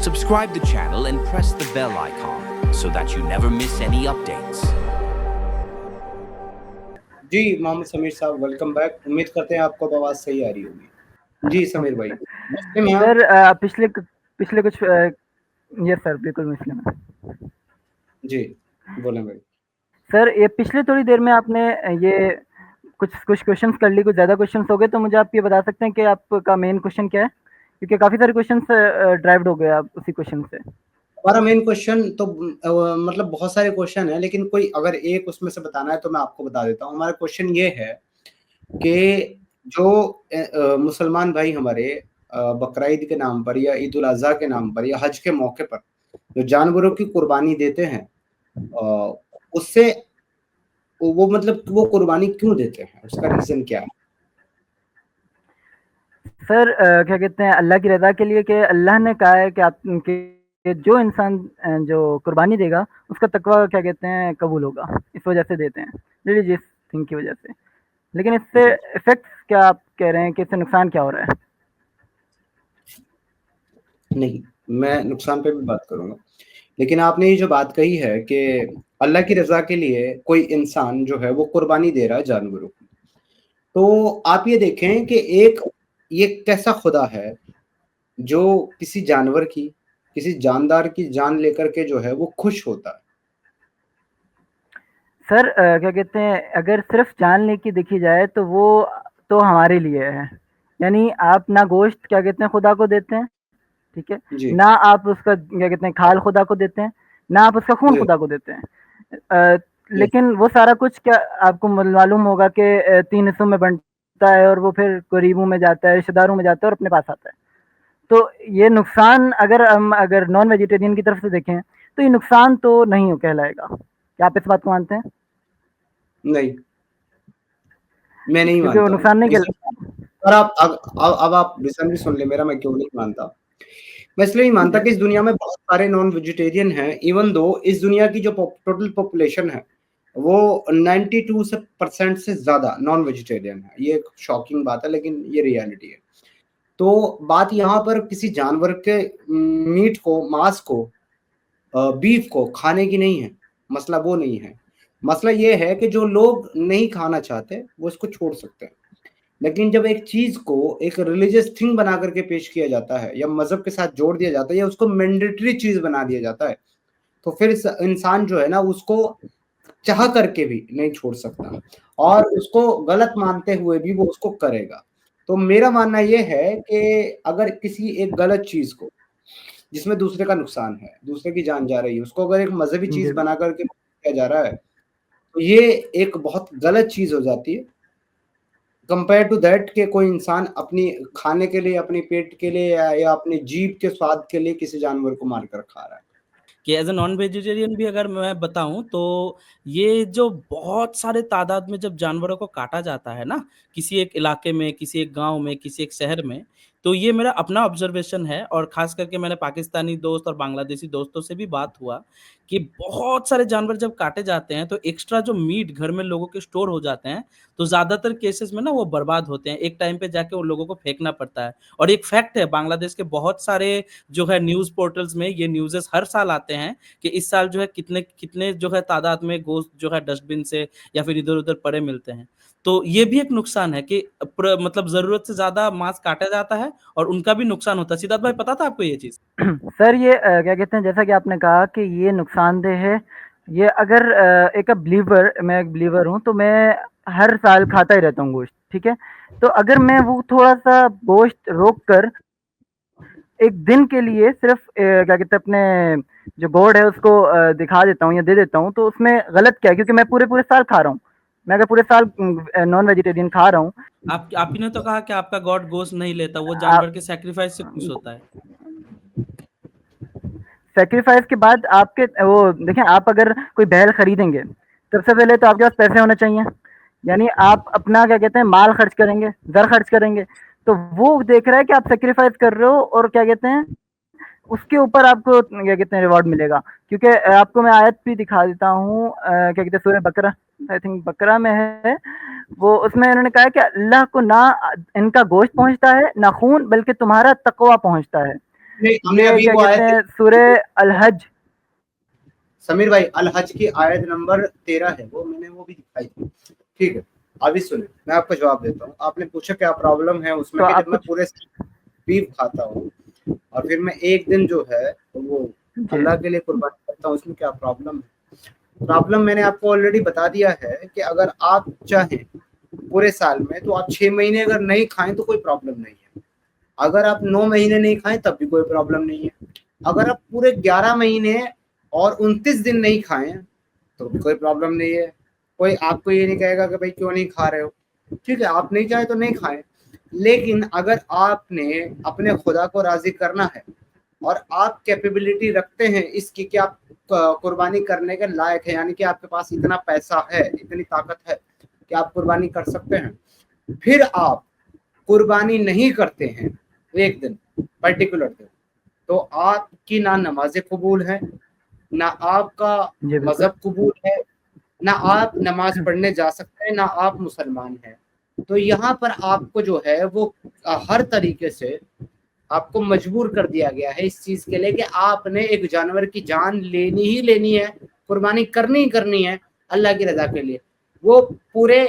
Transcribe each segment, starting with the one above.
Subscribe the channel and press the bell icon so that you never miss any updates. जी मोहम्मद समीर साहब welcome back. उम्मीद करते हैं आपको आवाज़ सही आ रही होगी। जी समीर भाई, मुस्लिम हैं आप? सर पिछले कुछ यस सर बिल्कुल मुस्लिम है। जी बोलें भाई। सर ये पिछले थोड़ी देर में आपने ये कुछ क्वेश्चंस कर ली, कुछ ज़्यादा क्वेश्चंस हो गए, तो मुझे आप ये बता सकते हैं कि आपका मेन क्वेश्चन क्या है? क्योंकि काफ़ी सारे क्वेश्चंस ड्राइव्ड हो गए आप उसी क्वेश्चन से। हमारा मेन क्वेश्चन तो मतलब बहुत सारे क्वेश्चन हैं, लेकिन कोई अगर एक उसमें से बताना है तो मैं आपको बता देता हूँ। हमारा क्वेश्चन ये है कि जो मुसलमान भाई हमारे बकरा ईद के नाम पर या ईद उल अज़हा के नाम पर या हज के मौके पर जो जानवरों की कुर्बानी देते हैं, उससे वो मतलब वो कुर्बानी क्यों देते हैं, उसका रीज़न क्या है? सर क्या कहते हैं, अल्लाह की रज़ा के लिए, कि अल्लाह ने कहा है कि जो इंसान जो कुर्बानी देगा उसका तकवा क्या कहते हैं कबूल होगा, इस वजह से देते हैं, रिलीजियस थिंग की वजह से। लेकिन इससे जी। इफेक्ट्स क्या आप कह रहे हैं कि इससे नुकसान क्या हो रहा है? नहीं, मैं नुकसान पे भी बात करूँगा। लेकिन आपने ये जो बात कही है कि अल्लाह की रज़ा के लिए कोई इंसान जो है वो कुर्बानी दे रहा है जानवरों की। तो आप ये देखें कि ये कैसा खुदा है जो किसी जानवर की, किसी जानदार की जान लेकर के जो है वो खुश होता है। सर क्या कहते हैं, अगर सिर्फ जानने की देखी जाए तो वो तो हमारे लिए है। यानी आप ना गोश्त क्या कहते हैं खुदा को देते हैं, ठीक है, जी, ना आप उसका क्या कहते हैं खाल खुदा को देते हैं, ना आप उसका खून जी, खुदा को देते हैं। जी, लेकिन वो सारा कुछ क्या आपको मालूम होगा कि 3 हिस्सों में बँटता है और वो फिर गरीबों में जाता है, रिश्तेदारों में जाता है और अपने पास आता है। तो ये नुकसान अगर नॉन वेजिटेरियन की तरफ से देखें तो ये नुकसान तो नहीं कहलाएगा। क्या आप इस बात को मानते हैं? नहीं, मैं नहीं क्योंकि वो मानता हूँ। नुकसान नहीं रीज़न कहलाता। और आप अब आप रीज़न भी सुन लें मेरा, मैं क्यों नहीं मानता। मैं इसलिए नहीं मानता कि इस दुनिया में बहुत सारे नॉन वेजिटेरियन हैं, इवन दो इस दुनिया की जो टोटल पॉपुलेशन है वो 92 से परसेंट से ज़्यादा नॉन वेजिटेरियन है। ये एक शॉकिंग बात है, लेकिन ये रियलिटी है। तो बात यहाँ पर किसी जानवर के मीट को, मांस को, बीफ को खाने की नहीं है। मसला वो नहीं है। मसला ये है कि जो लोग नहीं खाना चाहते वो इसको छोड़ सकते हैं। लेकिन जब एक चीज़ को एक रिलीजियस थिंग बना करके पेश किया जाता है या मज़हब के साथ जोड़ दिया जाता है या उसको मैंडेटरी चीज़ बना दिया जाता है, तो फिर इस इंसान जो है ना उसको चाह करके भी नहीं छोड़ सकता और उसको गलत मानते हुए भी वो उसको करेगा। तो मेरा मानना ये है कि अगर किसी एक गलत चीज़ को, जिसमें दूसरे का नुकसान है, दूसरे की जान जा रही है, उसको अगर एक मज़हबी चीज़ जी। बना करके किया जा रहा है, तो ये एक बहुत गलत चीज़ हो जाती है। कंपेयर टू दैट कि कोई इंसान अपनी खाने के लिए, अपने पेट के लिए या अपनी जीभ के स्वाद के लिए किसी जानवर को मार कर खा रहा है। कि एज़ अ नॉन वेजिटेरियन भी अगर मैं बताऊँ तो ये जो बहुत सारे तादाद में जब जानवरों को काटा जाता है ना, किसी एक इलाके में, किसी एक गाँव में, किसी एक शहर में, तो ये मेरा अपना ऑब्ज़र्वेशन है और ख़ास करके मैंने पाकिस्तानी दोस्त और बांग्लादेशी दोस्तों से भी बात हुआ कि बहुत सारे जानवर जब काटे जाते हैं, तो एक्स्ट्रा जो मीट घर में लोगों के स्टोर हो जाते हैं, तो ज़्यादातर केसेज़ में ना वो बर्बाद होते हैं। एक टाइम पे जाके उन लोगों को फेंकना पड़ता है और एक फैक्ट है बांग्लादेश के बहुत सारे जो है न्यूज़ पोर्टल्स में ये न्यूज़ेस हर साल आते हैं कि इस साल जो है कितने कितने जो है तादाद में गोश्त जो है डस्टबिन से या फिर इधर-उधर पड़े मिलते हैं। तो ये भी एक नुकसान है कि मतलब ज़रूरत से ज़्यादा मांस काटा जाता है और उनका भी नुकसान होता है। सिद्धार्थ भाई पता था आपको ये चीज़? सर ये क्या कहते हैं, जैसा कि आपने कहा कि ये नुकसानदेह है। ये अगर मैं एक बिलीवर हूँ, तो मैं हर साल खाता ही रहता हूँ गोश्त, ठीक है? तो अगर मैं वो थोड़ा-सा गोश्त रोक कर एक दिन के लिए सिर्फ़ क्या कहते हैं अपने जो गॉड है उसको दिखा देता हूँ या दे देता हूँ, तो उसमें गलत क्या है? क्योंकि मैं पूरे-पूरे साल खा रहा हूँ। मैं अगर पूरे साल नॉन वेजिटेरियन खा रहा हूँ। आप ही ने तो कहा कि आपका गॉड गोश्त नहीं लेता, वो आ जानवर के सैक्रिफाइस से खुश होता है। सैक्रिफाइस के बाद आपके वो देखें, आप अगर कोई बैल खरीदेंगे, सबसे पहले तो आपके पास पैसे होने चाहिए। यानी आप अपना क्या कहते हैं माल खर्च करेंगे, ज़र खर्च करेंगे, तो वो देख रहा है कि आप सैक्रिफाइस कर रहे हो और क्या कहते हैं उसके ऊपर आपको क्या कहते हैं रिवॉर्ड मिलेगा। क्योंकि आपको मैं आयत भी दिखा देता हूँ, क्या कहते हैं सूरह बकरा, आई थिंक बकरा में है, वो उसमें इन्होंने कहा है कि अल्लाह को ना इनका गोश्त पहुँचता है, ना खून, बल्कि तुम्हारा तकवा पहुँचता है। हमने ये अभी क्या वो कहते आयत हैं सूरह अल-हज। समीर भाई अल हज की आयत नंबर 13 है, वो मैंने वो भी दिखाई थी। ठीक है, अभी सुने, मैं आपको जवाब देता हूँ। आपने पूछा क्या प्रॉब्लम है उसमें तो कि आप जब मैं कुछ पूरे बीफ खाता हूँ और फिर मैं एक दिन जो है वो जी अल्लाह के लिए कुर्बानी करता हूँ, उसमें क्या प्रॉब्लम है? प्रॉब्लम मैंने आपको ऑलरेडी बता दिया है कि अगर आप चाहें पूरे साल में तो आप 6 महीने अगर नहीं खाएं तो कोई प्रॉब्लम नहीं है। अगर आप 9 महीने नहीं खाएं तब भी कोई प्रॉब्लम नहीं है। अगर आप पूरे 11 महीने और 29 दिन नहीं खाएं तो भी कोई प्रॉब्लम नहीं है। कोई आपको ये नहीं कहेगा कि भाई क्यों नहीं खा रहे हो। ठीक है, आप नहीं चाहे तो नहीं खाएं, लेकिन अगर आपने अपने खुदा को राजी करना है और आप कैपेबिलिटी रखते हैं इसकी कि आप कुर्बानी करने के लायक है, यानी कि आपके पास इतना पैसा है, इतनी ताकत है कि आप कुर्बानी कर सकते हैं, फिर आप कुर्बानी नहीं करते हैं एक दिन पर्टिकुलर दिन, तो आपकी ना नमाजें कबूल है, ना आपका जी बिल्कुल। मजहब कबूल है, ना आप नमाज पढ़ने जा सकते हैं, ना आप मुसलमान हैं। तो यहाँ पर आपको जो है वो हर तरीके से आपको मजबूर कर दिया गया है इस चीज के लिए कि आपने एक जानवर की जान लेनी ही लेनी है, कुर्बानी करनी ही करनी है अल्लाह की रजा के लिए। वो पूरे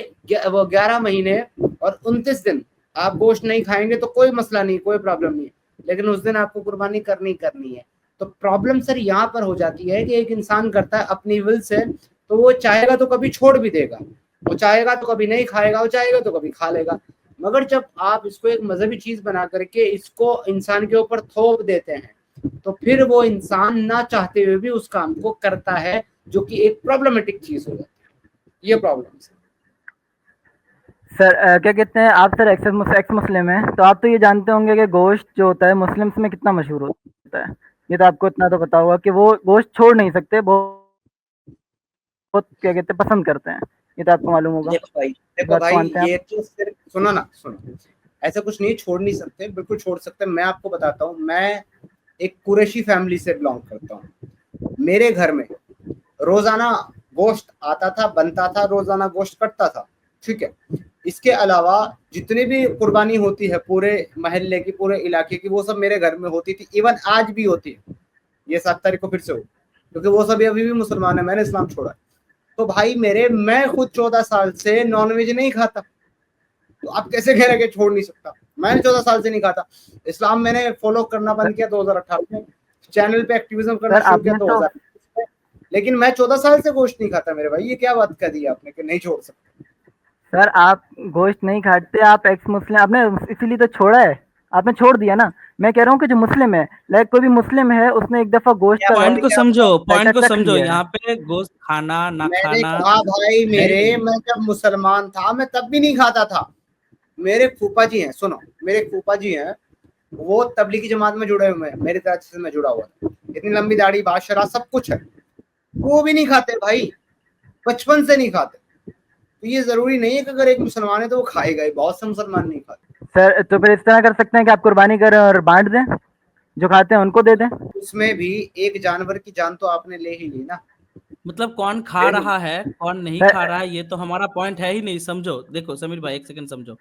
वो 11 महीने और 29 दिन आप गोश्त नहीं खाएंगे तो कोई मसला नहीं, कोई प्रॉब्लम नहीं, लेकिन उस दिन आपको कुर्बानी करनी करनी है। तो प्रॉब्लम सर यहाँ पर हो जाती है कि एक इंसान करता है अपनी विल से, तो वो चाहेगा तो कभी छोड़ भी देगा, वो चाहेगा तो कभी नहीं खाएगा, वो चाहेगा तो कभी खा लेगा। मगर जब आप इसको एक मजहबी चीज बना करके इसको इंसान के ऊपर थोप देते हैं तो फिर वो इंसान ना चाहते हुए भी उस काम को करता है, जो कि एक प्रॉब्लमेटिक चीज हो जाती है। ये प्रॉब्लम है। सर क्या कहते हैं आप सर एक्स मुस्लिम हैं, तो आप तो ये जानते होंगे कि गोश्त जो होता है मुस्लिम्स में कितना मशहूर होता है। ये तो आपको इतना तो पता होगा कि वो गोश्त छोड़ नहीं सकते, बहुत बहुत क्या कहते हैं पसंद करते हैं। ये तो आपको मालूम होगा, इस देखो बात को भाई मानते हैं ये आप? तो सिर्फ सुनो ना, सुनो, ऐसा कुछ नहीं, छोड़ नहीं सकते, बिल्कुल छोड़ सकते हैं। मैं आपको बताता हूँ, मैं एक कुरैशी फैमिली से बिलोंग करता हूँ। मेरे घर में रोजाना गोश्त आता था, बनता था, रोजाना गोश्त कटता था। ठीक है, इसके अलावा जितनी भी कुर्बानी होती है पूरे मोहल्ले की, पूरे इलाके की, वो सब मेरे घर में होती थी। इवन आज भी होती है, ये 7 तारीख को फिर से हो, क्योंकि वो सब अभी भी मुसलमान है, मैंने इस्लाम छोड़ा। तो भाई मेरे, मैं खुद 14 साल से नॉनवेज नहीं खाता, तो आप कैसे कह रहे कि छोड़ नहीं सकता? मैंने 14 साल से नहीं खाता। इस्लाम मैंने फॉलो करना बंद किया 2018 में, चैनल पे एक्टिविज्म करना सर शुरू किया आपने तो 2000 में, लेकिन मैं 14 साल से गोश्त नहीं खाता मेरे भाई। ये क्या बात कर दी आपने कि नहीं छोड़ सकते? सर आप गोश्त नहीं खाते, आप एक्स मुस्लिम, आपने इसीलिए तो छोड़ा है, आपने छोड़ दिया ना। मैं कह रहा हूँ कि जो मुस्लिम है, लाइक कोई भी मुस्लिम है, उसने एक दफा गोश्त क्या का मैंने क्या पॉइंट को चख समझो, लिया है। यहाँ पे गोश्त खाना ना मैंने खाना कहा भाई है मेरे, ही नहीं। मैं जब मुसलमान था मैं तब भी नहीं खाता था। मेरे फूफा जी हैं, सुनो, मेरे फूफा जी हैं, वो तबलीगी जमात में जुड़े हुए हैं, मेरी तरह से मैं जुड़ा हुआ था, इतनी लंबी दाढ़ी, बादशाह सब कुछ है, वो भी नहीं खाते भाई, बचपन से नहीं खाते। तो ये जरूरी नहीं है कि अगर एक मुसलमान है तो वो खाएगा ही, बहुत से मुसलमान नहीं खाते। सर तो फिर इस तरह कर सकते हैं कि आप कुर्बानी करें और बांट दें, जो खाते हैं उनको दे दें। उसमें भी एक जानवर की जान तो आपने ले ही ली ना। मतलब कौन खा रहा है कौन नहीं खा सर रहा है ये तो हमारा पॉइंट है ही नहीं। समझो, देखो समीर भाई एक सेकंड समझो,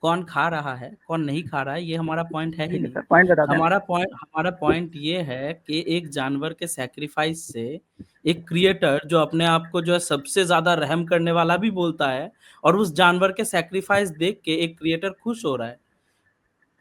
कौन खा रहा है कौन नहीं खा रहा है ये हमारा पॉइंट है ही ठीक है नहीं। सर, पॉइंट बता दें। हमारा पॉइंट ये है कि एक जानवर के सैक्रिफाइस से एक क्रिएटर जो अपने आप को जो है सबसे ज्यादा रहम करने वाला भी बोलता है, और उस जानवर के सैक्रिफाइस देख के एक क्रिएटर खुश हो रहा है।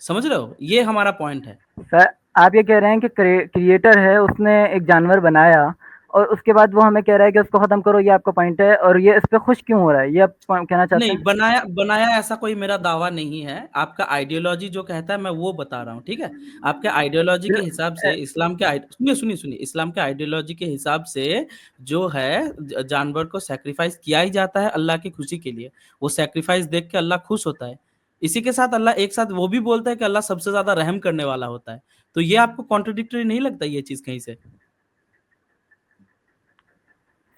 समझ रहे हो, ये हमारा पॉइंट है। सर आप ये कह रहे हैं कि क्रिएटर है, उसने एक जानवर बनाया और उसके बाद वो हमें कह रहा है कि उसको खत्म करो, ये आपका पॉइंट है, और ये इस पे खुश क्यों हो रहा है, ये आप कहना चाहते नहीं, हैं? बनाया बनाया ऐसा कोई मेरा दावा नहीं है। आपका आइडियोलॉजी जो कहता है मैं वो बता रहा हूँ, ठीक है। आपके आइडियोलॉजी के हिसाब से इस्लाम के सुनिए सुनिए सुनिए, इस्लाम के आइडियोलॉजी के हिसाब से जो है जानवर को सेक्रीफाइस किया ही जाता है अल्लाह की खुशी के लिए। वो सेक्रीफाइस देख के अल्लाह खुश होता है। इसी के साथ अल्लाह एक साथ वो भी बोलता है कि अल्लाह सबसे ज्यादा रहम करने वाला होता है। तो ये आपको कॉन्ट्रडिक्टरी नहीं लगता ये चीज कहीं से?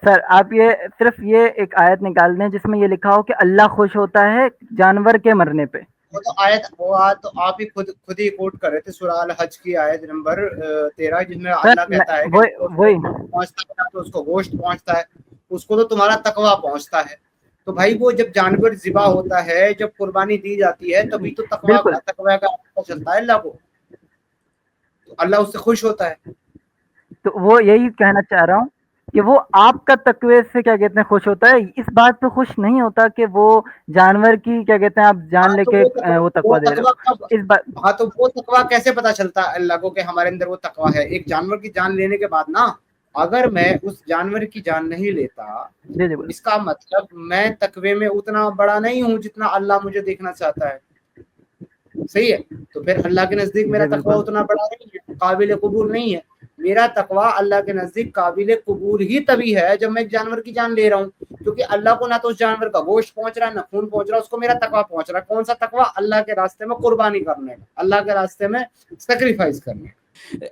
सर आप ये सिर्फ ये एक आयत निकाल दें जिसमें ये लिखा हो कि अल्लाह खुश होता है जानवर के मरने पे। वो तो आयत, वो आयत तो आप ही खुद ही कोट कर रहे थे, सूरह अल हज की आयत नंबर 13, जिसमें अल्लाह सर कहता है कि वही पहुंचता है ना तो उसको गोश्त पहुंचता है, उसको तो तुम्हारा तकवा पहुंचता है। तो भाई वो जब जानवर जिबा होता है, जब कुर्बानी दी जाती है, तभी तो तकवा बिल्कुल का पता चलता है अल्लाह को। तो अल्लाह उससे खुश होता है। तो वो यही कहना चाह रहा हूँ कि वो आपका तकवे से क्या कहते हैं खुश होता है, इस बात पे खुश नहीं होता कि वो जानवर की क्या कहते हैं आप जान हाँ, तो लेके वो वो तकवा दे रहे तकवा हो। कब इस बात हाँ, तो वो तकवा कैसे पता चलता है अल्लाह को कि हमारे अंदर वो तकवा है? एक जानवर की जान लेने के बाद ना, अगर मैं उस जानवर की जान नहीं लेता, जी, जी, बोलिए। इसका मतलब मैं तकवे में उतना बड़ा नहीं हूँ जितना अल्लाह मुझे देखना चाहता है। सही है? तो फिर अल्लाह के नज़दीक मेरा जी, तकवा बिल्कुल। उतना बड़ा नहीं है, काबिल कबूल नहीं है। मेरा तकवा अल्लाह के नज़दीक काबिल कबूल ही तभी है जब मैं एक जानवर की जान ले रहा हूँ, क्योंकि अल्लाह को ना तो उस जानवर का गोश्त पहुँच रहा है, ना खून पहुँच रहा है, उसको मेरा तकवा पहुँच रहा है। कौन-सा तकवा? अल्लाह के रास्ते में कुर्बानी करने का, अल्लाह के रास्ते में सैक्रिफाइस करने का।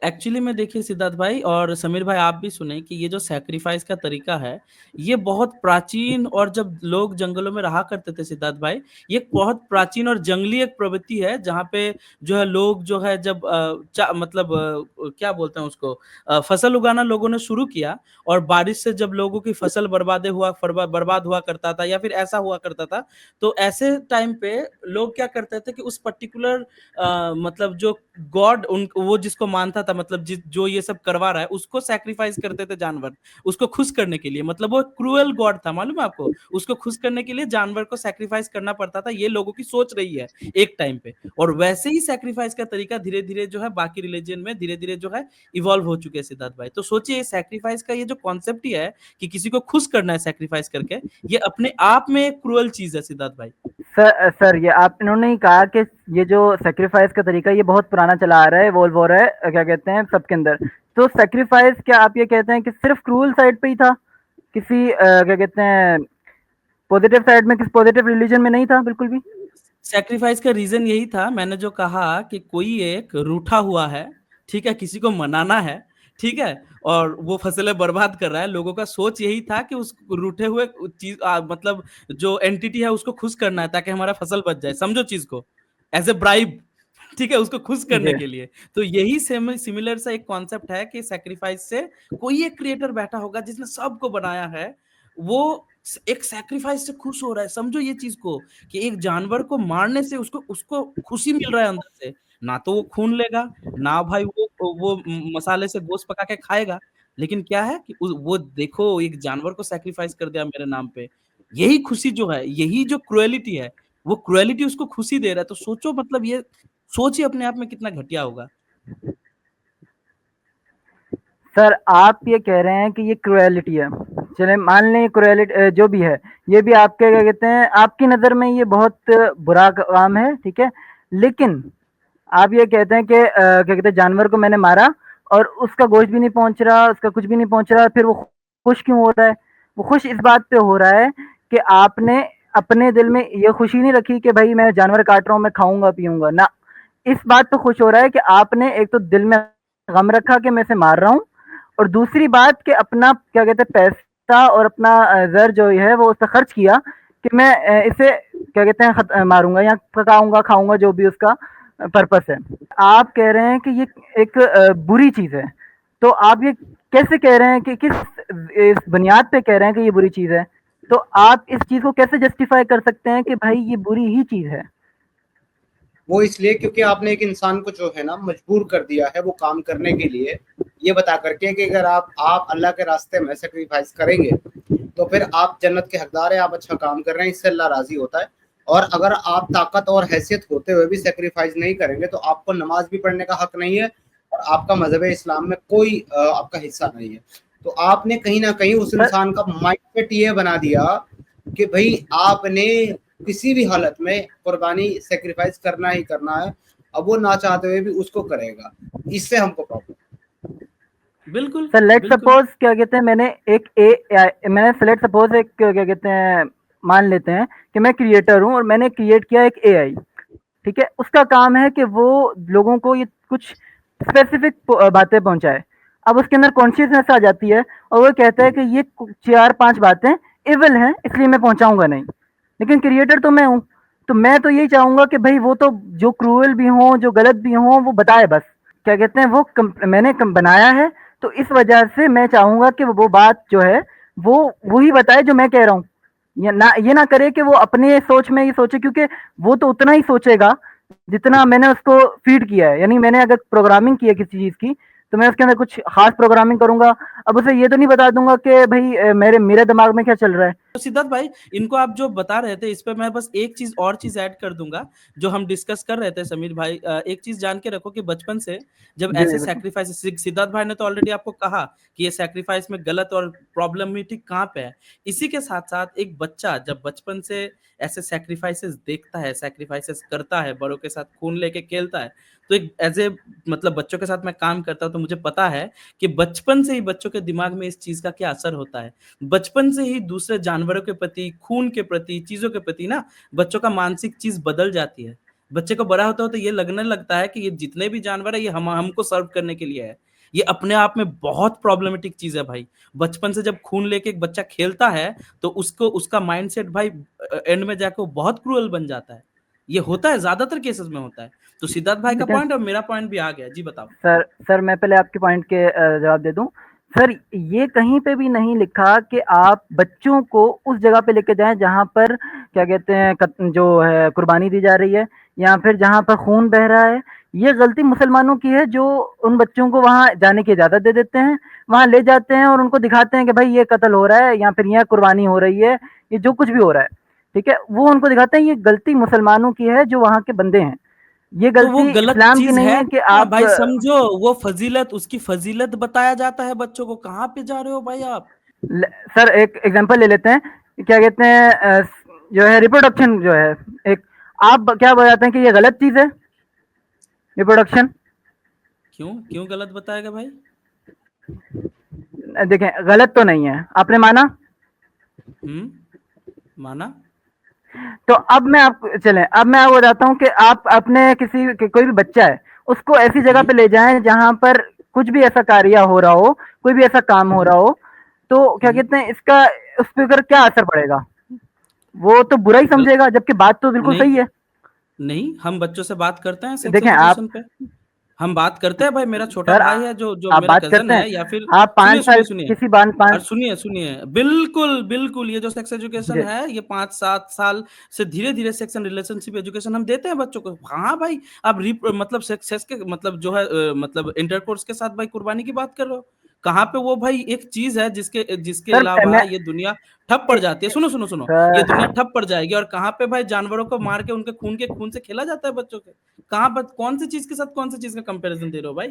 एक्चुअली में देखिए सिद्धार्थ भाई और समीर भाई आप भी सुने कि ये जो सैक्रिफाइस का तरीका है, ये बहुत प्राचीन और जब लोग जंगलों में रहा करते थे सिद्धार्थ भाई, ये एक बहुत प्राचीन और जंगली एक प्रवृत्ति है जहाँ पे जो है लोग जो है जब मतलब क्या बोलते हैं उसको फसल उगाना लोगों ने शुरू किया और बारिश से जब लोगों की फसल बर्बाद हुआ करता था या फिर ऐसा हुआ करता था, तो ऐसे टाइम पे लोग क्या करते थे कि उस पर्टिकुलर मतलब जो गॉड उन वो जिसको मानता था मतलब जो ये सब करवा रहा है उसको सैक्रिफाइस करते थे जानवर उसको खुश करने के लिए मतलब वो क्रूअल गॉड था मालूम है आपको उसको खुश करने के लिए जानवर को सैक्रिफाइस करना पड़ता था ये लोगों की सोच रही है एक टाइम पे और वैसे ही सैक्रिफाइस का तरीका धीरे धीरे जो है बाकी रिलीजन में धीरे धीरे जो है इवॉल्व हो चुके हैं सिद्धार्थ भाई तो सोचिए सैक्रिफाइस का ये जो कॉन्सेप्ट ही है कि किसी को खुश करना है सैक्रिफाइस करके ये अपने आप में एक क्रूअल चीज है सिद्धार्थ भाई सर ये आप इन्होंने ही कहा कि ये जो सैक्रिफाइस का तरीका ये बहुत पुराना चला आ रहा है, इवॉल्व हो रहा है, क्या कहते हैं सबके अंदर। तो सैक्रिफाइस क्या आप ये कहते हैं कि सिर्फ क्रूअल साइड पे ही था? किसी क्या कहते हैं पॉजिटिव साइड में, किसी पॉजिटिव रिलीजन में नहीं था बिल्कुल भी? सैक्रिफाइस का रीजन यही था मैंने जो कहा कि कोई एक रूठा हुआ है ठीक है किसी को मनाना है ठीक है और वो फसलें बर्बाद कर रहा है लोगों का सोच यही था कि उस रूठे हुए चीज मतलब जो एंटिटी है उसको खुश करना है ताकि हमारा फसल बच जाए समझो चीज को एज ए ब्राइब ठीक है उसको खुश करने जी। के लिए तो यही सिमिलर सा एक कॉन्सेप्ट है कि सैक्रिफाइस से कोई एक क्रिएटर बैठा होगा जिसने सबको बनाया है वो एक सैक्रिफाइस से खुश हो रहा है समझो ये चीज को कि एक जानवर को मारने से उसको उसको खुशी मिल रहा है अंदर से ना तो वो खून लेगा ना भाई वो मसाले से गोश्त पका के खाएगा लेकिन क्या है कि वो देखो एक जानवर को सैक्रिफाइस कर दिया मेरे नाम पे यही खुशी जो है यही जो क्रुएलिटी है वो क्रुएलिटी उसको खुशी दे रहा है तो सोचो मतलब ये सोच ही अपने आप में कितना घटिया होगा सर आप ये कह रहे हैं कि ये क्रुएलिटी है, चले मान लें क्रुएलिटी जो भी है, ये भी आपके क्या कहते हैं आपकी नज़र में ये बहुत बुरा काम है, ठीक है। लेकिन आप ये कहते हैं कि क्या कहते हैं जानवर को मैंने मारा और उसका गोश्त भी नहीं पहुंच रहा, उसका कुछ भी नहीं पहुंच रहा, फिर वो खुश क्यों हो रहा है? वो खुश इस बात पे हो रहा है कि आपने अपने दिल में ये खुशी नहीं रखी कि भाई मैं जानवर काट रहा हूँ, मैं खाऊंगा पीऊंगा ना। इस बात पे खुश हो रहा है कि आपने एक तो दिल में गम रखा कि मैं इसे मार रहा हूँ, और दूसरी बात कि अपना क्या कहते हैं पैसा और अपना ज़र जो है वो उस पे खर्च किया कि मैं इसे क्या कहते हैं मारूँगा या पकाऊँगा, खाऊँगा, जो भी उसका पर्पस है। आप कह रहे हैं कि ये एक बुरी चीज़ है। तो आप ये कैसे कह रहे हैं कि किस इस बुनियाद पे कह रहे हैं कि ये बुरी चीज़ है? तो आप इस चीज़ को कैसे जस्टिफ़ाई कर सकते हैं कि भाई ये बुरी ही चीज़ है? वो इसलिए क्योंकि आपने एक इंसान को जो है ना मजबूर कर दिया है वो काम करने के लिए, ये बता करके कि अगर आप अल्लाह के रास्ते में सेक्रीफाइस करेंगे तो फिर आप जन्नत के हकदार है, आप अच्छा काम कर रहे हैं, इससे अल्लाह राजी होता है। और अगर आप ताकत और हैसियत होते हुए भी सेक्रीफाइस नहीं करेंगे तो आपको नमाज भी पढ़ने का हक नहीं है और आपका मजहब इस्लाम में कोई आपका हिस्सा नहीं है। तो आपने कहीं ना कहीं उस इंसान का माइंडसेट ये बना दिया कि भाई आपने किसी भी हालत में कुर्बानी सेक्रीफाइस करना ही करना है, अब वो ना चाहते हुए भी उसको करेगा, इससे हमको प्रॉब्लम। बिल्कुल सर लेट बिल्कुल सपोज क्या कहते हैं मैंने लेट सपोज एक क्या कहते हैं मान लेते हैं कि मैं क्रिएटर हूँ और मैंने क्रिएट किया एक एआई, ठीक है। उसका काम है कि वो लोगों को ये कुछ स्पेसिफिक बातें पहुंचाए। अब उसके अंदर कॉन्शियसनेस आ जाती है और वो कहता है कि ये 4-5 बातें इविल हैं इसलिए मैं पहुंचाऊंगा नहीं, लेकिन क्रिएटर तो मैं हूँ। तो मैं तो यही चाहूंगा कि भाई वो तो जो क्रूअल भी हो जो गलत भी हो वो बताए बस, क्या कहते हैं वो मैंने बनाया है तो इस वजह से मैं चाहूंगा कि वो बात जो है वो वही बताए जो मैं कह रहा हूँ। ये ना करे कि वो अपने सोच में ही सोचे, क्योंकि वो तो उतना ही सोचेगा जितना मैंने उसको फीड किया है। यानी मैंने अगर प्रोग्रामिंग की है किसी चीज़ की, तो मैं उसके अंदर कुछ ख़ास प्रोग्रामिंग करूँगा। अब उसे ये तो नहीं बता दूँगा कि भई मेरे दिमाग में क्या चल रहा है। तो सिद्धार्थ भाई, इनको आप जो बता रहे थे, इस पे मैं बस एक चीज़ और चीज़ ऐड कर दूँगा, जो हम डिस्कस कर रहे थे समीर भाई। एक चीज़ जान के रखो कि बचपन से जब जी, ऐसे जी, बिल्कुल। सैक्रिफाइस, सिद्धार्थ भाई ने तो ऑलरेडी आपको कहा कि ये सैक्रिफाइस में गलत और प्रॉब्लमेटिक कहाँ पे है। इसी के साथ-साथ एक बच्चा जब बचपन से ऐसे सैक्रिफाइसेस देखता है, सैक्रिफाइसेस करता है, बड़ों के साथ खून लेके खेलता है, तो एक एज़ ए मतलब बच्चों के साथ मैं काम करता हूँ, तो मुझे पता है कि बचपन से ही बच्चों के दिमाग में इस चीज़ का क्या असर होता है। बचपन से ही दूसरे जानवरों के प्रति, खून के प्रति, चीज़ों के प्रति ना बच्चों का मानसिक चीज़ बदल जाती है। बच्चे को बड़ा होते-होते ये लगने लगता है कि ये जितने भी जानवर हैं ये हमको सर्व करने के लिए है। ये अपने आप में बहुत प्रॉब्लमैटिक चीज़ है भाई। बचपन से जब खून लेके एक बच्चा खेलता है तो उसको उसका माइंडसेट भाई एंड में जाके वो बहुत क्रूअल बन जाता है। ये होता है, ज़्यादातर केसेज़ में होता है। तो सिद्धार्थ भाई का लेकिन पॉइंट और मेरा पॉइंट भी आ गया। जी बताओ। सर मैं पहले आपके पॉइंट के जवाब दे दूं। सर ये कहीं पे भी नहीं लिखा कि आप बच्चों को उस जगह पे लेके जाएं जहां पर क्या कहते हैं जो है कुर्बानी दी जा रही है, या फिर जहां पर खून बह रहा है। ये गलती मुसलमानों की है जो उन बच्चों को वहां जाने की इजाजत दे देते हैं, वहां ले जाते हैं और उनको दिखाते हैं कि भाई ये कत्ल हो रहा है या फिर यहाँ कुर्बानी हो रही है, ये जो कुछ भी हो रहा है, ठीक है, वो उनको दिखाते हैं। ये गलती मुसलमानों की है जो वहां के बंदे हैं। ये तो वो गलती गलत इस्लाम की चीज़ नहीं है है कि ना आप भाई, समझो वो फ़ज़ीलत, उसकी फ़ज़ीलत बताया जाता है बच्चों को। कहाँ पे जा रहे हो भाई आप? सर एक एग्जांपल ले लेते हैं। क्या कहते हैं जो है रिप्रोडक्शन जो है, एक आप क्या बताते हैं कि ये गलत चीज है रिप्रोडक्शन? क्यों? क्यों गलत बताएगा भाई? देखें गलत तो नहीं है, आपने माना। हुँ, माना? तो अब मैं आपको अब मैं आपको बताता हूँ कि आप अपने कोई भी बच्चा है उसको ऐसी जगह हुँ, पे ले जाएं जहां पर कुछ भी ऐसा कार्य हो रहा हो, कोई भी ऐसा काम हो रहा हो, तो क्या हुँ। कहते हैं इसका उस पे अगर क्या असर पड़ेगा? वो तो बुरा ही गल समझेगा, जबकि बात तो बिल्कुल नहीं, सही है। नहीं, हम बच्चों से बात करते हैं सेक्स देखें आप एजुकेशन पे। हम बात करते हैं भाई, मेरा छोटा सर भाई है जो जो आप मेरा बात कज़न करते है, हैं, या फिर आप 5 सुनिए, साल सुनिए, सुनिए। किसी बान 5 और सुनिए, सुनिए, बिल्कुल, बिल्कुल, ये जो सेक्स एजुकेशन जी, है, ये 5-7 साल से धीरे-धीरे सेक्स एंड रिलेशनशिप एजुकेशन हम देते हैं बच्चों को। हाँ भाई, आप मतलब सेक्स सेक्स के मतलब जो है मतलब इंटरकोर्स के साथ भाई कुर्बानी की बात कर रहे हो। कहाँ पे वो भाई एक चीज़ है जिसके जिसके सर अलावा मैं ये दुनिया ठप पड़ जाती है। सुनो, सुनो, सुनो, ये दुनिया सर ठप पड़ जाएगी, और कहाँ पे भाई जानवरों को मार के उनके खून से खेला जाता है बच्चों के। कहाँ पर कौन-सी चीज़ के साथ कौन-सी चीज़ का कंपैरिज़न दे रहे हो भाई?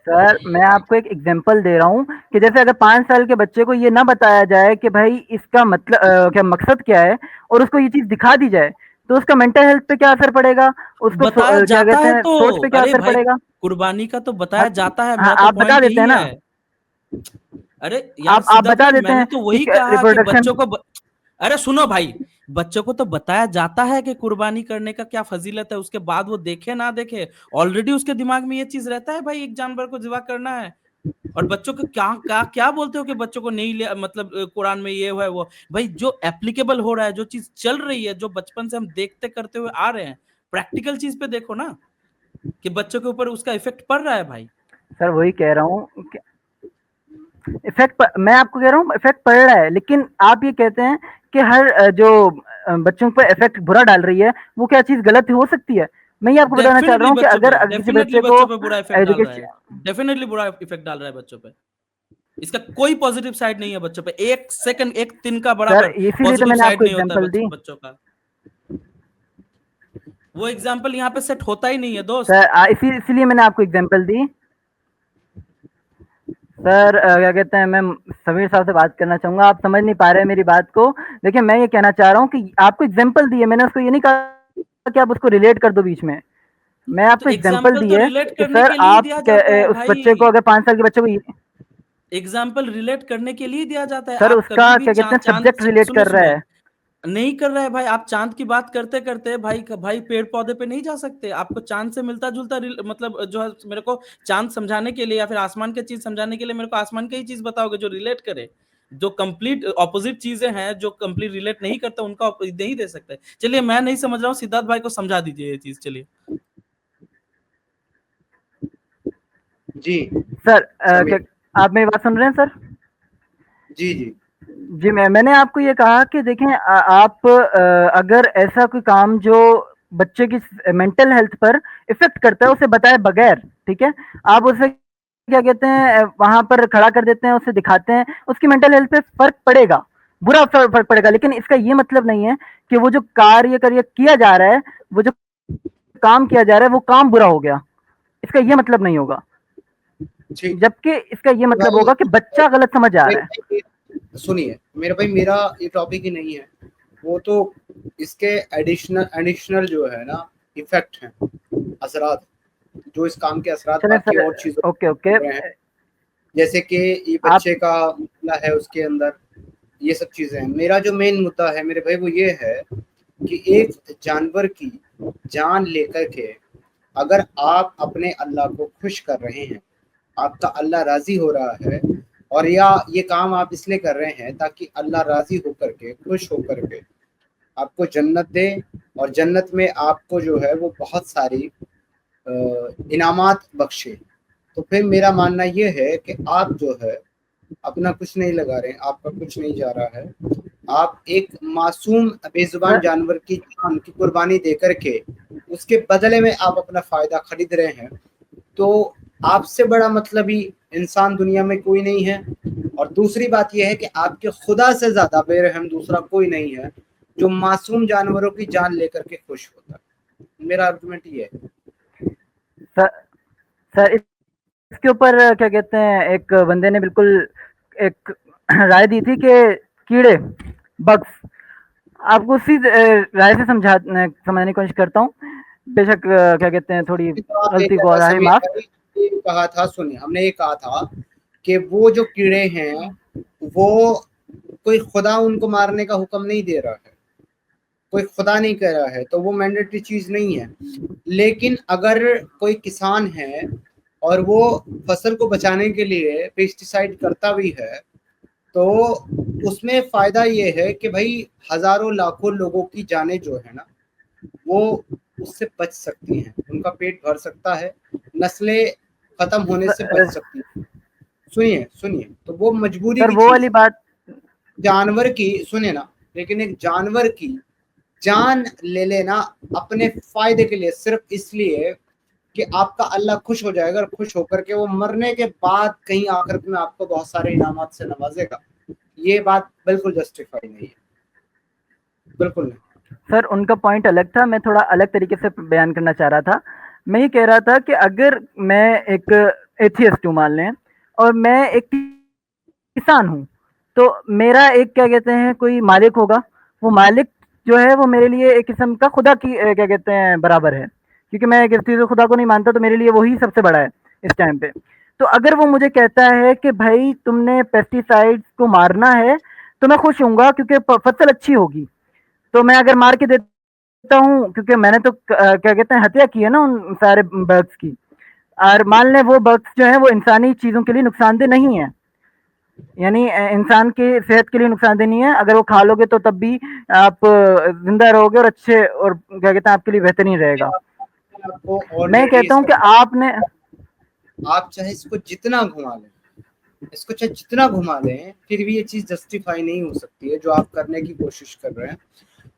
सर मैं आपको एक एग्जांपल दे रहा हूँ कि जैसे अगर 5 साल के बच्चे को ये ना बताया जाए कि भाई इसका मतलब क्या मकसद क्या है, और उसको ये चीज़ दिखा दी जाए, तो उसका मेंटल हेल्थ पे क्या असर पड़ेगा? उसको बताया क्या जाता कहते है हैं तो। सोच पे क्या अरे असर भाई, पड़ेगा? कुर्बानी का तो हाँ, बताया जाता है, हाँ, मेरा तो आप बता पॉइंट देते यही हैं ना, है। अरे यार आप सिद्धार्थ बता भाई, देते मैंने हैं तो कि वही कहा कि रिप्रोडक्शन। बच्चों को अरे सुनो भाई, बच्चों को तो बताया जाता है कि कुर्बानी करने का क्या फजीलत है, उसके बाद वो देखे ना देखे, ऑलरेडी उसके दिमाग में ये चीज रहता है भाई, एक जानवर को ज़िबा करना है। और बच्चों को क्या क्या क्या बोलते हो कि बच्चों को नहीं ले, मतलब कुरान में ये है वो। भाई जो एप्लीकेबल हो रहा है, जो चीज चल रही है, जो बचपन से हम देखते करते हुए आ रहे हैं, प्रैक्टिकल चीज पे देखो ना कि बच्चों के ऊपर उसका इफेक्ट पड़ रहा है भाई। सर वही कह रहा हूँ कि मैं आपको कह रहा हूँ इफेक्ट पड़ रहा है, लेकिन आप ये कहते हैं कि हर जो बच्चों पर इफेक्ट बुरा डाल रही है, वो क्या चीज़ गलत हो सकती है? मैं ये आपको बताना चाह रहा हूँ कि अगर किसी डेफिनेटली बच्चे को बच्चों पे बुरा इफेक्ट डाल रहा है। एजुकेशन डेफिनेटली बुरा इफेक्ट डाल रहा है बच्चों पे। इसका कोई पॉजिटिव साइड नहीं है बच्चों पे, एक सेकंड, एक तिनका सर बराबर इसीलिए तो पॉजिटिव मैंने साइड आपको नहीं होता है एग्जांपल दी। बच्चों का। वो एग्जाम्पल यहाँ पे सेट होता ही नहीं है दोस्त। सर इसीलिए मैंने आपको एग्जांपल दी। सर क्या कहते हैं, मैं समीर साहब से बात करना चाहूँगा, आप समझ नहीं पा रहे हैं मेरी बात को। देखिए मैं ये कहना चाह रहा हूँ कि आपको एग्जांपल दी है, मैंने उसको ये नहीं कहा कि आप उसको रिलेट कर दो बीच में। मैं तो आपको एग्जांपल एग्जाम्पल दी तो है रिलेट कि करने सर के लिए ही आप दिया जाता है उस बच्चे को भाई। अगर 5 साल के बच्चे को एग्जाम्पल रिलेट करने के लिए दिया जाता है। सर आप उसका कभी भी क्या कहते चांद हैं चांद सब्जेक्ट रिलेट सुनिए, कर रहा सुनिए, है। नहीं कर रहा है भाई। आप चांद की बात करते करते भाई भाई पेड़ पौधे पे नहीं जा सकते। आपको चांद से मिलता जुलता मतलब जो है, मेरे को चांद समझाने के लिए या फिर आसमान की चीज समझाने के लिए मेरे को आसमान की ही चीज बताओगे जो रिलेट करे। जो कंप्लीट ऑपोजिट चीजें हैं, जो कंप्लीट रिलेट नहीं करता, उनका नहीं दे सकते। चलिए, मैं नहीं समझ रहा हूँ, सिद्धार्थ भाई को समझा दीजिए ये चीज। चलिए। जी सर क्या समीर। आप मेरी बात सुन रहे हैं सर? जी जी जी मैंने आपको ये कहा कि देखें आप अगर ऐसा कोई काम जो बच्चे की मेंटल हेल्थ पर इफेक्ट करता है उसे बताए बगैर, ठीक है? आप उसे क्या कहते हैं वहां पर खड़ा कर देते हैं, उसे दिखाते हैं, उसकी मेंटल हेल्थ पे फर्क पड़ेगा, बुरा फर्क पड़ेगा, लेकिन इसका ये मतलब नहीं है कि वो जो कार्य किया जा रहा है, वो जो काम किया जा रहा है वो काम बुरा हो गया, इसका ये मतलब नहीं होगा, ठीक। जबकि इसका ये मतलब भाई होगा कि बच्चा गलत समझ आ रहा है। सुनिए मेरे भाई, मेरा ये टॉपिक ही नहीं है, वो तो इसके एडिशनल जो है ना इफेक्ट हैं, असरात, जो इस काम के असरात चलें बाकी सर, और चीजों ओके ओके, हो रहे हैं, जैसे कि ये आप बच्चे का मसला है उसके अंदर, ये सब चीजें हैं। मेरा जो मेन मुद्दा है मेरे भाई वो ये है कि एक जानवर की जान लेकर के अगर आप अपने अल्लाह को खुश कर रहे हैं, आपका अल्लाह राजी हो रहा है, और या ये काम आप इसलिए कर रहे हैं ताकि अल्लाह राजी होकर के, खुश होकर के आपको जन्नत दे, और जन्नत में आपको जो है वो बहुत सारी इनामात बख्शे, तो फिर मेरा मानना ये है कि आप जो है अपना कुछ नहीं लगा रहे हैं, आपका कुछ नहीं जा रहा है, आप एक मासूम बेजुबान सर, जानवर की जान की कुर्बानी दे करके उसके बदले में आप अपना फायदा खरीद रहे हैं, तो आपसे बड़ा मतलबी इंसान दुनिया में कोई नहीं है। और दूसरी बात यह है कि आपके खुदा से ज्यादा बेरहम दूसरा कोई नहीं है जो मासूम जानवरों की जान लेकर के खुश होता है। मेरा आर्गुमेंट ये है। सर, सर इसके ऊपर क्या कहते हैं, एक बंदे ने बिल्कुल एक राय दी थी कि कीड़े, बग्स, आपको उसी राय से समझाने की कोशिश करता हूँ, बेशक क्या कहते हैं थोड़ी तो आप गलती एक को राहे समीर माफ। भाई, ये कहा था, सुनिए, हमने ये कहा था कि वो जो कीड़े हैं वो कोई खुदा उनको मारने का हुक्म नहीं दे रहा है, कोई खुदा नहीं कह रहा है, तो वो मैंडेटरी चीज नहीं है। लेकिन अगर कोई किसान है और वो फसल को बचाने के लिए पेस्टिसाइड करता भी है, तो उसमें फायदा ये है कि भाई हजारों लाखों लोगों की जानें जो है ना वो उससे बच सकती हैं, उनका पेट भर सकता है, नस्लें खत्म होने से बच सकती हैं। सुनिए सुनिए, तो वो मजबूरी सर की वो चीज वाली बात, जानवर की, सुनिए ना, लेकिन एक जानवर की जान ले लेना अपने फायदे के लिए, सिर्फ इसलिए कि आपका अल्लाह खुश हो जाएगा, और खुश होकर के वो मरने के बाद कहीं आखिरत में आपको बहुत सारे इनामात से नवाजेगा, ये बात बिल्कुल जस्टिफाई नहीं है, बिल्कुल नहीं। सर उनका पॉइंट अलग था, मैं थोड़ा अलग तरीके से बयान करना चाह रहा था। मैं ये कह रहा था कि अगर मैं एक एथियस्ट हूँ मान लें, और मैं एक किसान हूँ, तो मेरा एक क्या कहते हैं कोई मालिक होगा, वो मालिक जो है वो मेरे लिए एक किस्म का खुदा की क्या कहते हैं बराबर है, क्योंकि मैं किसी को खुदा को नहीं मानता, तो मेरे लिए वही सबसे बड़ा है इस टाइम पे। तो अगर वो मुझे कहता है कि भाई तुमने पेस्टिसाइड्स को मारना है, तो मैं खुश हूँगा क्योंकि फसल अच्छी होगी। तो मैं अगर मार के देता हूँ, क्योंकि मैंने तो क्या कहते हैं हत्या की है ना उन सारे बर्ड्स की, और मान लें वो बर्ड्स जो है वो इंसानी चीज़ों के लिए नुकसानदेह नहीं है, यानी इंसान की सेहत के लिए नुकसानदेह नहीं है, अगर वो खा लोगे तो तब भी आप जिंदा रहोगे और अच्छे, और क्या कहते हैं आपके लिए बेहतरीन रहेगा। आपको मैं ऑलरेडी कहता हूँ कि आपने, आप चाहे इसको जितना घुमा लें, इसको चाहे जितना घुमा लें, फिर भी ये चीज जस्टिफाई नहीं हो सकती है जो आप करने की कोशिश कर रहे हैं।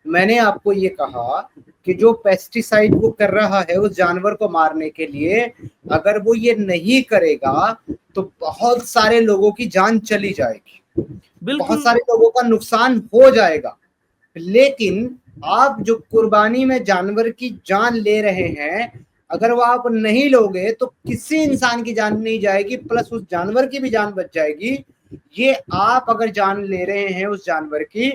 मैंने आपको ये कहा कि जो पेस्टिसाइड वो कर रहा है उस जानवर को मारने के लिए, अगर वो ये नहीं करेगा तो बहुत सारे लोगों की जान चली जाएगी, बहुत बिल्कुल, सारे लोगों का नुकसान हो जाएगा। लेकिन आप जो कुर्बानी में जानवर की जान ले रहे हैं, अगर वो आप नहीं लोगे तो किसी इंसान की जान नहीं जाएगी, प्लस उस जानवर की भी जान बच जाएगी। ये आप अगर जान ले रहे हैं उस जानवर की,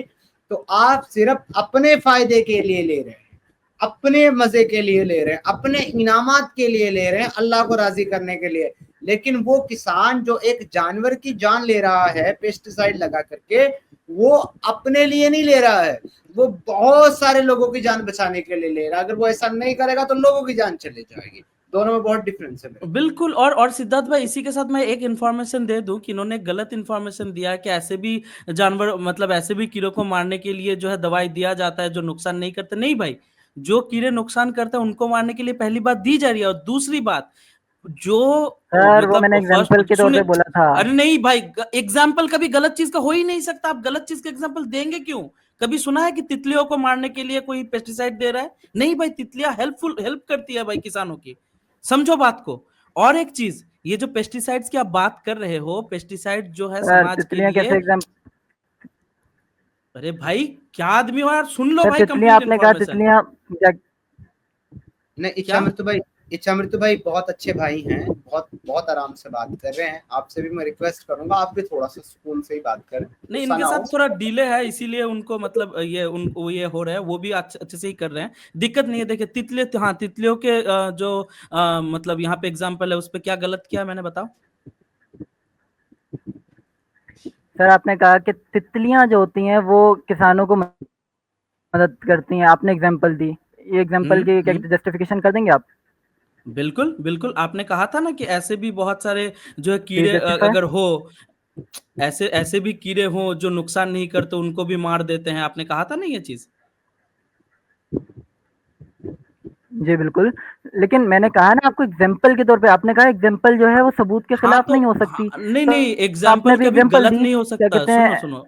तो आप सिर्फ अपने फायदे के लिए ले रहे हैं, अपने मजे के लिए ले रहे हैं, अपने इनामात के लिए ले रहे हैं, अल्लाह को राजी करने के लिए। लेकिन वो किसान जो एक जानवर की जान ले रहा है पेस्टिसाइड लगा करके, वो अपने लिए नहीं ले रहा है, वो बहुत सारे लोगों की जान बचाने के लिए ले रहा है। अगर वो ऐसा नहीं करेगा तो लोगों की जान चली जाएगी। दोनों में बहुत डिफरेंस है। बिल्कुल। और सिद्धार्थ भाई, इसी के साथ मैं एक इन्फॉर्मेशन दे दूं कि इन्होंने गलत इन्फॉर्मेशन दिया है कि ऐसे भी जानवर, मतलब ऐसे भी कीड़ों को मारने के लिए जो है दवाई दिया जाता है जो नुकसान नहीं करते। नहीं भाई, जो कीड़े नुकसान करते हैं उनको मारने के लिए पहली बात दी जा रही है, और दूसरी बात जो सर वो मैंने मतलब एग्जाम्पल के फर्स्ट तौर सुने, पे बोला था। अरे नहीं भाई, एग्जाम्पल कभी गलत चीज का हो ही नहीं सकता। आप गलत चीज का एग्जाम्पल देंगे क्यों? कभी सुना है कि तितलियों को मारने के लिए कोई पेस्टिसाइड दे रहा है? नहीं भाई, तितलियां हेल्प करती है भाई किसानों की। समझो बात को। और एक चीज, ये जो पेस्टिसाइड्स की आप बात कर रहे हो, पेस्टिसाइड जो है सर समाज के तितलियां कैसे लिए, एग्जाम अरे भाई क्या आदमी हो यार, सुन लो सर भाई तितलियां कंप्लीट आपने कहा इन्फॉर्मेशन। तितलियां क्या नहीं, क्या? इच्छा मृत्यु भाई बहुत अच्छे भाई हैं, बहुत बहुत आराम से बात कर रहे हैं। आपसे भी मैं रिक्वेस्ट करूंगा, आप भी थोड़ा सा सुकून से ही बात करें, नहीं, गुस्सा इनके ना साथ हो। थोड़ा डिले है, इसीलिए उनको मतलब ये उन वो ये हो रहा है, वो भी अच्छे से ही कर रहे हैं, दिक्कत नहीं है। देखिए तितलियों, हाँ तितलियों के जो मतलब यहाँ पे एग्जाम्पल है, उस पे क्या गलत किया मैंने, बताओ। सर आपने कहा कि तितलियां जो होती हैं वो किसानों को मदद करती हैं, आपने एग्जांपल दी, ये एग्जांपल की क्या हम्म। जस्टिफिकेशन कर देंगे आप? बिल्कुल बिल्कुल, आपने कहा था ना कि ऐसे भी बहुत सारे जो है प्लीज कीड़े जस्टिफाई। अगर हो, ऐसे ऐसे भी कीड़े हो जो नुकसान नहीं करते, उनको भी मार देते हैं, आपने कहा था ना ये चीज। जी बिल्कुल, लेकिन मैंने कहा ना आपको एग्जांपल के तौर पे, आपने कहा एग्जांपल जो है वो सबूत के हाँ खिलाफ तो नहीं हो हाँ, सकती, नहीं तो नहीं, आपने एग्जाम्पल अभी कभी एग्जांपल गलत दी, नहीं हो क्या सकता। कहते सुनो हैं? सुनो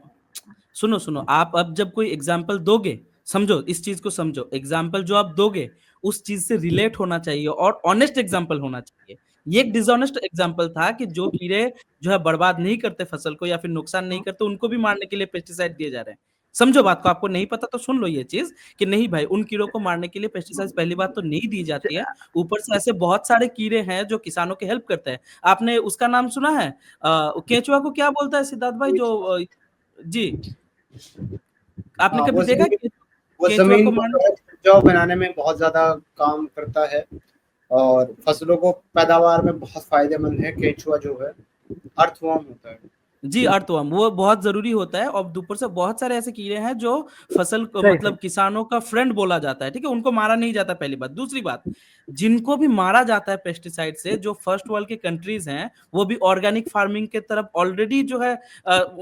सुनो सुनो, आप अब जब कोई एग्जाम्पल दोगे, समझो इस चीज को समझो, एग्जाम्पल जो आप दोगे उस चीज से रिलेट होना चाहिए और ऑनेस्ट एग्जाम्पल होना चाहिए। ये एक डिसऑनेस्ट एग्जाम्पल था कि जो कीड़े जो है बर्बाद नहीं करते फसल को या फिर नुकसान नहीं करते, उनको भी मारने के लिए पेस्टिसाइड दिए जा रहे हैं। समझो बात को, आपको नहीं पता तो सुन लो ये चीज कि नहीं भाई, उन कीड़ों को मारने के लिए पेस्टिसाइड पहली बात तो नहीं दी जाती है, ऊपर से ऐसे बहुत सारे कीड़े हैं जो किसानों के हेल्प करते हैं। आपने उसका नाम सुना है, केंचुआ को क्या बोलता है सिद्धार्थ भाई, जो जी, आपने हाँ, कभी देखा है वो केंचुआ जमीन को को मारना? उपजाऊ बनाने में बहुत ज्यादा काम करता है और फसलों को पैदावार में बहुत फायदेमंद है। केंचुआ जो है अर्थवर्म होता है। जी, अर्थवर्म वो बहुत जरूरी होता है, और ऊपर से बहुत सारे ऐसे कीड़े हैं जो फसल को सही सही। मतलब किसानों का फ्रेंड बोला जाता है, ठीक है, उनको मारा नहीं जाता, पहली बात। दूसरी बात, जिनको भी मारा जाता है पेस्टिसाइड से, जो फर्स्ट वर्ल्ड के कंट्रीज हैं, वो भी ऑर्गेनिक फार्मिंग के तरफ ऑलरेडी जो है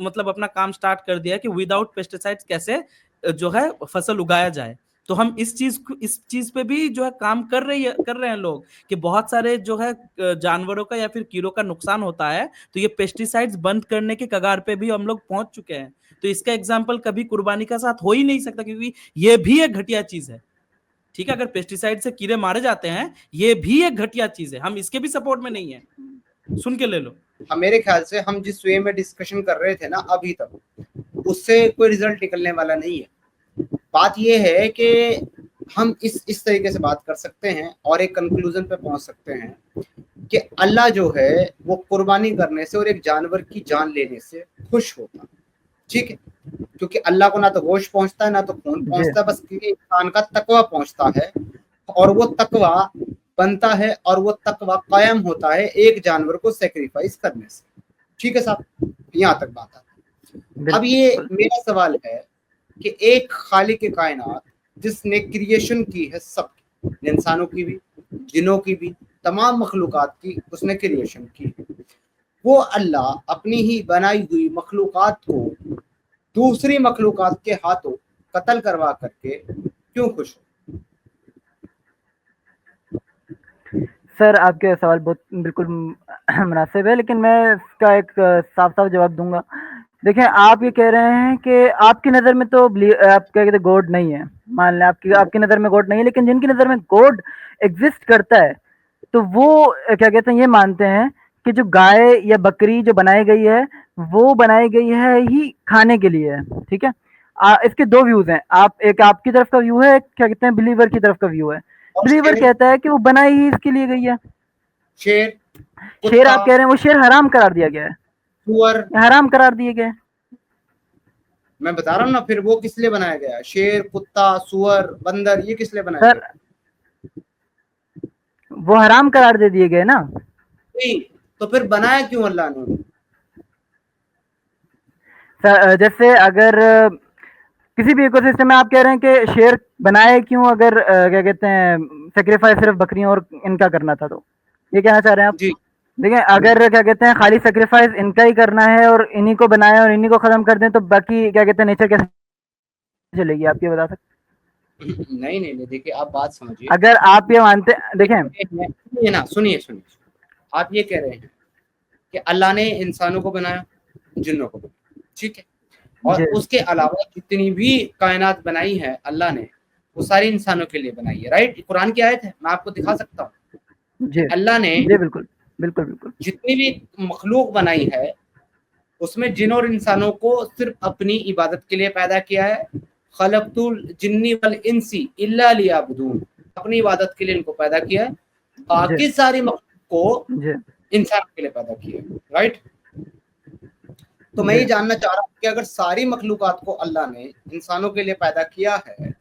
मतलब अपना काम स्टार्ट कर दिया है कि विदाउट पेस्टिसाइड्स कैसे जो है फसल उगाया जाए। तो हम इस चीज पे भी जो है काम कर रहे हैं लोग, कि बहुत सारे जो है जानवरों का या फिर कीड़ों का नुकसान होता है, तो ये पेस्टिसाइड्स बंद करने के कगार पे भी हम लोग पहुंच चुके हैं। तो इसका एग्जाम्पल कभी कुर्बानी का साथ हो ही नहीं सकता, क्योंकि ये भी एक घटिया चीज है। ठीक है, अगर पेस्टिसाइड से कीड़े मारे जाते हैं, ये भी एक घटिया चीज है, हम इसके भी सपोर्ट में नहीं है। सुन के ले लो। मेरे ख्याल से हम जिस वे में डिस्कशन कर रहे थे ना अभी तक, उससे कोई रिजल्ट निकलने वाला नहीं है। बात यह है कि हम इस तरीके से बात कर सकते हैं और एक कंक्लूजन पे पहुंच सकते हैं कि अल्लाह जो है वो कुर्बानी करने से और एक जानवर की जान लेने से खुश होता है। ठीक है, क्योंकि अल्लाह को ना तो गोश्त पहुंचता है ना तो खून जी पहुंचता है, बस इंसान का तकवा पहुंचता है, और वो तकवा बनता है और वो तकवा कायम होता है एक जानवर को सेक्रीफाइस करने से। ठीक है साहब, यहाँ तक बात है। अब ये बिल्कुल। मेरा सवाल है कि एक खालिक कायनात जिसने क्रिएशन की है सबकी, इंसानों की भी, जिनों की भी, तमाम मखलूकात की उसने क्रिएशन की, वो अल्लाह अपनी ही बनाई हुई मखलूकात को दूसरी मखलूकात के हाथों कत्ल करवा करके क्यों खुश हो? सर आपके सवाल बहुत बिल्कुल मुनासिब है, लेकिन मैं इसका एक साफ साफ जवाब दूंगा। देखिए आप ये कह रहे हैं कि आपकी नज़र में तो आप क्या कहते हैं गॉड नहीं है, मान लें आपकी आपकी नज़र में गॉड नहीं है, लेकिन जिनकी नज़र में गॉड एग्जिस्ट करता है, तो वो क्या कहते हैं ये मानते हैं कि जो गाय या बकरी जो बनाई गई है, वो बनाई गई है ही खाने के लिए है। ठीक है, इसके दो व्यूज हैं, आप एक आपकी तरफ का व्यू है, एक क्या कहते हैं बिलीवर की तरफ का व्यू है। और बिलीवर शेर, कहता है कि वो बनाई ही इसके लिए गई है। शेर, शेर कुत्ता, आप कह रहे हैं वो शेर हराम करार दिया गया है, सुअर, या हराम करार दिए गए हैं। मैं बता रहा हूँ ना, फिर वो किस लिए बनाया गया? शेर, कुत्ता, सुअर, बंदर, ये किस लिए बनाया सर गया? वो हराम करार दे दिए गए ना। नहीं, तो फिर बनाया क्यों अल्लाह ने? सर जैसे अगर किसी भी इकोसिस्टम में आप कह रहे हैं कि शेर बनाए क्यों, अगर क्या कहते हैं सेक्रीफाइस सिर्फ बकरियों और इनका करना था, तो ये कहना चाह रहे हैं आप? जी, देखिए अगर क्या कहते हैं खाली सेक्रीफाइस इनका ही करना है और इन्हीं को बनाए और इन्हीं को खत्म कर दें, तो बाकी क्या कहते हैं नेचर कैसे चलेगी, आप ये बता सकते? नहीं नहीं नहीं, देखिए आप बात समझिए। अगर आप ये मानते, देखें सुनिए ना, सुनिए, आप ये कह रहे हैं कि अल्लाह ने इंसानों को बनाया, जिन्नों को बनाया, ठीक है, और जी उसके अलावा जितनी भी कायनात बनाई है अल्लाह ने, वो सारी इंसानों के लिए बनाई है, राइट? कुरान की आयत है, मैं आपको दिखा सकता हूँ कि जी अल्लाह ने जी बिल्कुल बिल्कुल बिल्कुल जितनी भी मखलूक बनाई है उसमें जिन और इंसानों को सिर्फ अपनी इबादत के लिए पैदा किया है। खलक़तुल जिन्नी वल इंसी इल्ला लियअबुदून, अपनी इबादत के लिए इनको पैदा किया है, जी बाकी सारी मखलूक को जी इंसान के लिए पैदा किया है, राइट? तो मैं जी ये जानना चाह रहा हूँ कि अगर सारी मखलूकात को अल्लाह ने इंसानों के लिए पैदा किया है,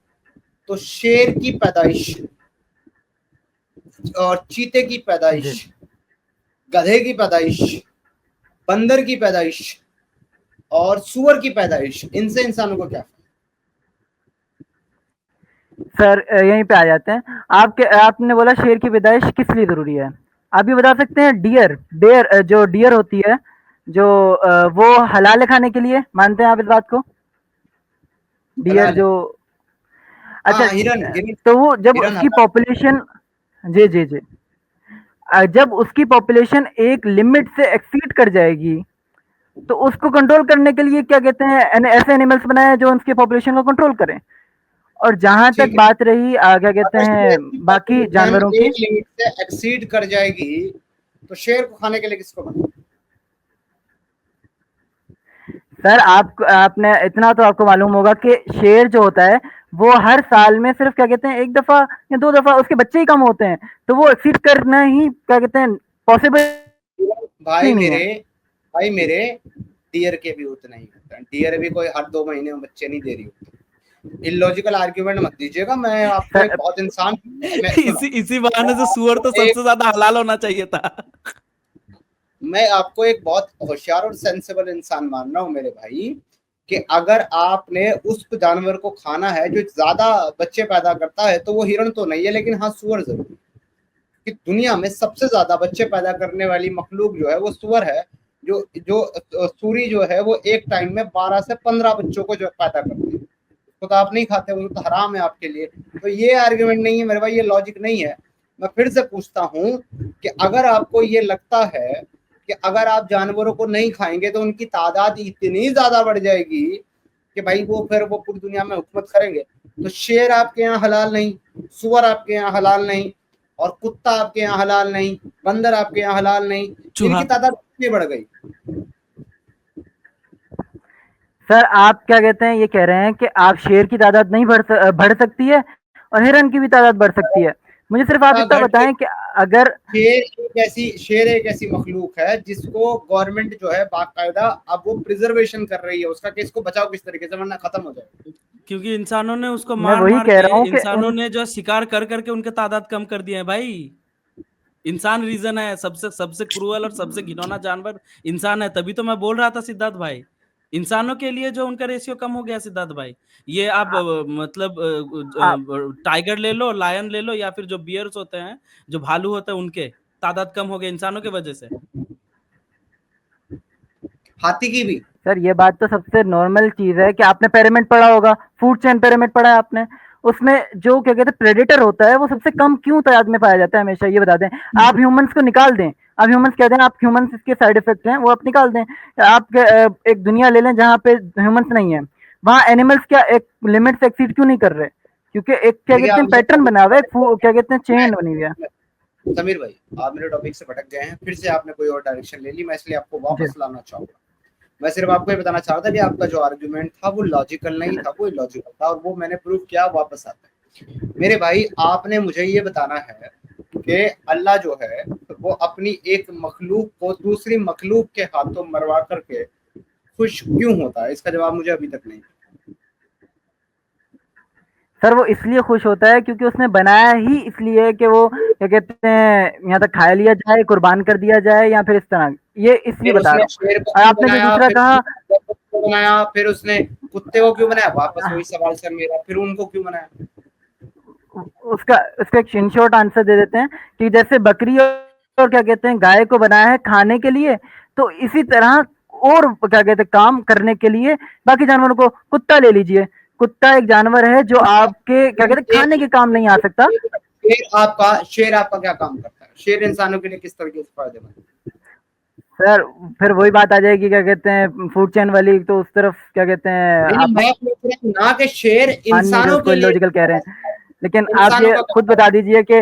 तो शेर की पैदाइश और चीते की जी पैदाइश, गधे की पैदाइश, बंदर की पैदाइश और सूअर की पैदाइश, इनसे इंसानों को क्या? सर यहीं पे आ जाते हैं। आपने बोला शेर की पैदाइश किस लिए ज़रूरी है? आप भी बता सकते हैं? जो डियर होती है, जो वो हलाल है खाने के लिए, मानते हैं आप इस बात को? डियर हलाल है। जो अच्छा हाँ, हिरन तो वो जब हिरन उसकी हलाल। पॉपुलेशन जी। जब उसकी पॉपुलेशन एक लिमिट से एक्सीड कर जाएगी, तो उसको कंट्रोल करने के लिए क्या कहते हैं, ऐसे एनिमल्स बनाए हैं जो उसकी पॉपुलेशन को कंट्रोल करें। और जहाँ तक ठीक है। बात रही क्या कहते अगर हैं शेर की बाकी पॉपुलेशन जानवरों की, एक लिमिट से एक्सीड कर जाएगी, तो शेर को खाने के लिए किसको बनाना? सर आपने इतना तो आपको मालूम होगा कि शेर जो होता है वो हर साल में सिर्फ क्या कहते हैं 1 दफ़ा या 2 दफ़ा उसके बच्चे ही कम होते हैं, तो वो एक्सीड करना ही क्या कहते हैं पॉसिबल भाई ही नहीं है। मेरे भाई मेरे डियर के भी उतना ही होता है। डियर भी कोई हर 2 महीने में बच्चे नहीं दे रही होती। इलॉजिकल आर्ग्यूमेंट मत दीजिएगा। मैं आपको एक सर बहुत इंसान मैं सुनो, इसी बहाने से सुअर तो आपको एक सबसे ज्यादा हलाल होना चाहिए था। मैं आपको एक बहुत होशियार और सेंसिबल इंसान मान रहा हूँ मेरे भाई, कि अगर आपने उस जानवर को खाना है जो ज्यादा बच्चे पैदा करता है, तो वो हिरण तो नहीं है, लेकिन हाँ सूअर जरूर है। कि दुनिया में सबसे ज्यादा बच्चे पैदा करने वाली मखलूक जो है वो सूअर है। जो जो सूरी जो है वो एक टाइम में 12 से 15 बच्चों को जो पैदा करते हैं। तो आप नहीं खाते, वो तो हराम है आपके लिए। तो ये आर्गुमेंट नहीं है मेरे भाई, ये लॉजिक नहीं है। मैं फिर से पूछता हूँ कि अगर आपको ये लगता है कि अगर आप जानवरों को नहीं खाएंगे तो उनकी तादाद इतनी ज्यादा बढ़ जाएगी कि भाई वो फिर वो पूरी दुनिया में हुकूमत करेंगे, तो शेर आपके यहाँ हलाल नहीं, सुअर आपके यहाँ हलाल नहीं, और कुत्ता आपके यहाँ हलाल नहीं, बंदर आपके यहाँ हलाल नहीं, चूहा। इनकी तादाद कितनी बढ़ गई? सर आप क्या कहते हैं ये कह रहे हैं कि आप शेर की तादाद नहीं बढ़ सकती है और हिरन की भी तादाद बढ़ सकती है। मुझे सिर्फ आप इतना घट बताएं कि अगर शेर एक ऐसी मखलूक है जिसको गवर्नमेंट जो है बाकायदा अब वो प्रिजर्वेशन कर रही है उसका, कि इसको बचाओ किस तरीके से वरना खत्म हो जाए। क्योंकि इंसानों ने उसको मैं मार वही मार कह के, रहा हूँ कि इंसानों ने जो शिकार कर करके उनके तादाद कम कर दिए हैं भाई। इंसान रीजन है, सबसे सबसे क्रूअल और सबसे घिनौना जानवर इंसान है। तभी तो मैं बोल रहा था सिद्धार्थ भाई, इंसानों के लिए जो उनका रेशियो कम हो गया सिद्धार्थ भाई। ये आप मतलब आप टाइगर ले लो, लायन ले लो, या फिर जो बियर्स होते हैं, जो भालू होते हैं, उनके तादाद कम हो गए इंसानों की वजह से। हाथी की भी। सर ये बात तो सबसे नॉर्मल चीज है कि आपने पिरामिड पढ़ा होगा, फूड चेन पिरामिड पढ़ा है आपने। उसमें जो क्या कहते हैं प्रेडेटर होता है वो सबसे कम क्यों तादाद में पाया जाता है हमेशा, ये बता दें। आप ह्यूमंस को निकाल दें, आप ह्यूमंस कहते हैं, आप ह्यूमंस इसके साइड इफेक्ट हैं वो आप निकाल दें। आप एक दुनिया ले लें जहाँ पे ह्यूमंस नहीं है, वहाँ एनिमल्स क्या एक लिमिट से एक्सीड क्यों नहीं कर रहे? क्योंकि एक क्या देखिए कहते आप हैं पैटर्न बना हुआ है, क्या कहते हैं चेन बनी हुई है। समीर भाई, आप मेरे टॉपिक से भटक गए हैं, फिर से आपने कोई और डायरेक्शन ले ली, मैं इसलिए आपको जी वापस लाना चाहूंगा। मैं सिर्फ आपको ये बताना चाह रहा था कि आपका जो आर्गुमेंट था वो लॉजिकल नहीं था, वो इलॉजिकल था, और वो मैंने प्रूव किया। वापस आता है मेरे भाई, आपने मुझे ये बताना है कि अल्लाह जो है वो अपनी एक मखलूक को दूसरी मखलूक के हाथों मरवा करके खुश क्यों होता है, इसका जवाब मुझे अभी तक नहीं। सर वो इसलिए खुश होता है क्योंकि उसने बनाया ही इसलिए कि वो क्या कहते हैं यहाँ तक खा लिया जाए, कुर्बान कर दिया जाए, या फिर इस तरह, ये इसलिए फिर बता उसने रहा हूँ। शेर को और क्यों आपने जो बनाया, दूसरा फिर कहा, उसने को बनाया, फिर उसने कुत्ते को क्यों बनाया? वापस वही सवाल सर मेरा, फिर उनको क्यों बनाया? उसका उसका एक इन शॉर्ट आंसर दे देते हैं कि जैसे बकरी और क्या कहते हैं गाय को बनाया है खाने के लिए, तो इसी तरह और क्या कहते हैं काम करने के लिए बाकी जानवरों को, कुत्ता ले लीजिए, कुत्ता एक जानवर है जो आपके क्या कहते हैं खाने के काम नहीं आ सकता। शेर आपका क्या काम करता है? शेर इंसानों के लिए किस तरीके से फायदेमंद है? सर फिर वही बात आ जाएगी, क्या कहते हैं, फूड चेन वाली, तो उस तरफ क्या कहते हैं नहीं आप मैं पूछ रहा हूं ना कि शेर मान नहीं रहे, इंसानों उसको के लिए इलॉजिकल कह रहे हैं, लेकिन आप इंसानों ये का खुद क्या बता दीजिए कि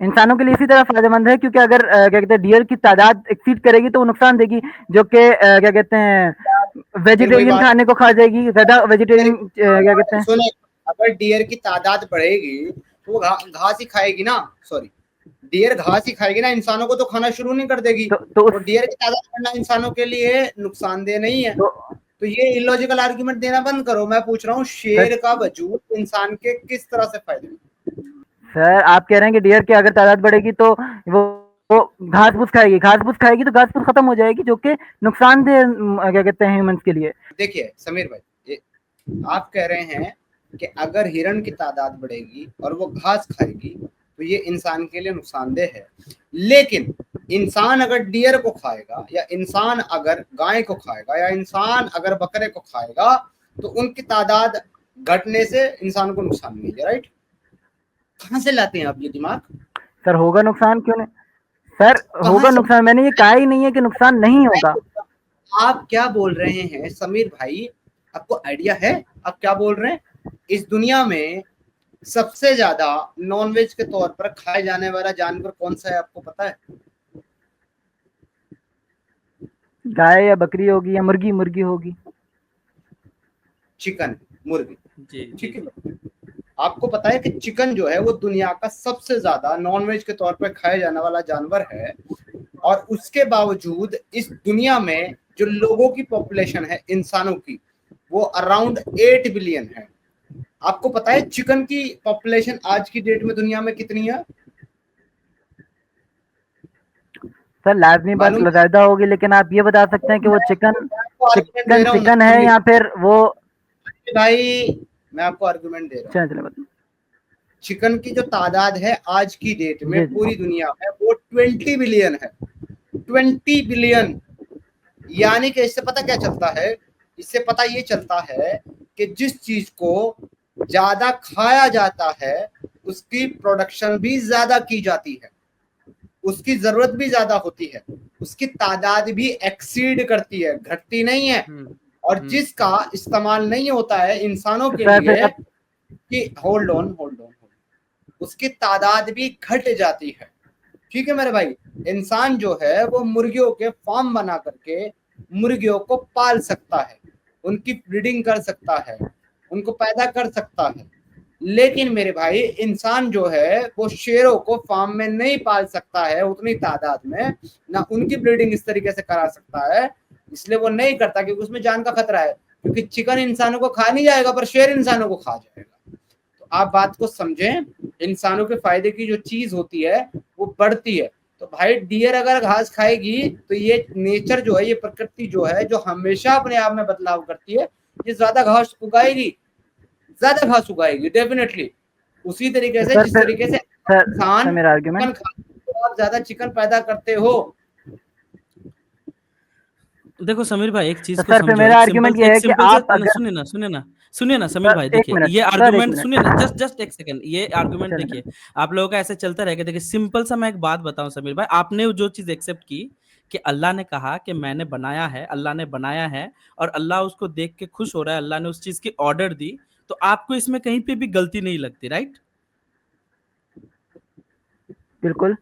इंसानों के लिए इसी तरह फायदेमंद है, क्योंकि अगर क्या कहते हैं डियर की तादाद एक्सीड करेगी तो वो नुकसान देगी, जो कि क्या कहते हैं फिर वही वेजिटेरियन बात खाने को खा जाएगी, ज्यादा वेजिटेरियन क्या कहते हैं। सुने, अगर डियर की तादाद बढ़ेगी तो वो घास ही खाएगी ना, सॉरी, डियर घास ही खाएगी ना, इंसानों को तो खाना शुरू नहीं कर देगी। तो और डियर की तादाद बढ़ना इंसानों के लिए नुकसानदेह नहीं है। तो तो ये इलॉजिकल आर्ग्यूमेंट देना बंद करो। मैं पूछ रहा हूँ शेर का वजूद इंसान के किस तरह से फायदे। सर आप कह रहे हैं कि डियर की अगर तादाद बढ़ेगी तो वो घास फूस खाएगी, घास फूस खाएगी तो घास फूस खत्म हो जाएगी, जो कि नुकसानदेह क्या कहते हैं ह्यूमंस के लिए। देखिए समीर भाई, आप कह रहे हैं कि अगर हिरण की तादाद बढ़ेगी और वो घास खाएगी तो ये इंसान के लिए नुकसानदेह है, लेकिन इंसान अगर डियर को खाएगा या इंसान अगर गाय को खाएगा या इंसान अगर बकरे को खाएगा तो उनकी तादाद घटने से इंसान को नुकसान नहीं है, राइट? कहाँ से लाते हैं आप ये दिमाग? सर होगा नुकसान, क्यों नहीं सर, होगा से? नुकसान, मैंने ये कहा ही नहीं है कि नुकसान नहीं होगा। आप क्या बोल रहे हैं समीर भाई? आपको आइडिया है आप क्या बोल रहे हैं? इस दुनिया में सबसे ज्यादा नॉनवेज के तौर पर खाए जाने वाला जानवर कौन सा है, आपको पता है? गाय या बकरी होगी या मुर्गी, मुर्गी होगी। चिकन, मुर्गी। जी ठीक है, आपको पता है कि चिकन जो है वो दुनिया का सबसे ज्यादा नॉनवेज के तौर पर खाया जाने वाला जानवर है, और उसके बावजूद इस दुनिया में जो लोगों की पॉपुलेशन है इंसानों की वो अराउंड 8 बिलियन है। आपको पता है चिकन की पॉपुलेशन आज की डेट में दुनिया में कितनी है? सर लाजमी बात मालूम? ज्यादा होगी, लेकिन आप ये बता सकते हैं कि वो चिकन चिकन चिकन है या फिर वो। भाई मैं आपको आर्गुमेंट दे रहा हूँ। चलिए बताइए। चिकन की जो तादाद है आज की डेट में जी। पूरी दुनिया में वो 20 बिलियन है। 20 बिलियन, यानी कि इससे पता क्या चलता है? इससे पता ये चलता है कि जिस चीज को ज्यादा खाया जाता है उसकी प्रोडक्शन भी ज्यादा की जाती है, उसकी जरूरत भी ज्यादा होती है, उसकी तादाद भी एक्सीड करती है, घटती नहीं है। और जिसका इस्तेमाल नहीं होता है इंसानों के लिए कि होल्ड ऑन, उसकी तादाद भी घट जाती है। ठीक है मेरे भाई, इंसान जो है वो मुर्गियों के फार्म बना करके मुर्गियों को पाल सकता है, उनकी ब्रीडिंग कर सकता है, उनको पैदा कर सकता है, लेकिन मेरे भाई इंसान जो है वो शेरों को फार्म में नहीं पाल सकता है उतनी तादाद में, ना उनकी ब्रीडिंग इस तरीके से करा सकता है, इसलिए वो नहीं करता क्योंकि उसमें जान का खतरा है। क्योंकि चिकन इंसानों को खा नहीं जाएगा पर शेर इंसानों को खा जाएगा। तो आप बात को समझें, इंसानों के फायदे की जो चीज होती है वो बढ़ती है। तो भाई डियर अगर घास खाएगी तो ये नेचर जो है, ये प्रकृति जो है, जो हमेशा अपने आप में बदलाव करती है, ये ज्यादा घास उगाएगी, ज्यादा घास उगाएगी डेफिनेटली। उसी तरीके से जिस तरीके से इंसान मेरा आर्गुमेंट, आप ज्यादा चिकन पैदा करते हो। देखो समीर भाई एक चीज को सर फिर समझो, मेरा एक आर्गुमेंट ये है कि सिंपल आप से अगर सुनिए ना समीर भाई, एक देखिए मिनट ये सर, एक आर्गुमेंट मिनट सुनिए ना, जस्ट एक सेकंड, ये आर्गुमेंट चलिए। देखिए, आप लोगों का ऐसे चलता रहेगा। देखिए सिंपल सा मैं एक बात बताऊं समीर भाई, आपने जो चीज एक्सेप्ट की कि अल्लाह ने कहा कि मैंने बनाया है, अल्लाह ने बनाया है और अल्लाह उसको देख के खुश हो रहा है, अल्लाह ने उस चीज की ऑर्डर दी, तो आपको इसमें कहीं पे भी गलती नहीं लगती, राइट? बिल्कुल।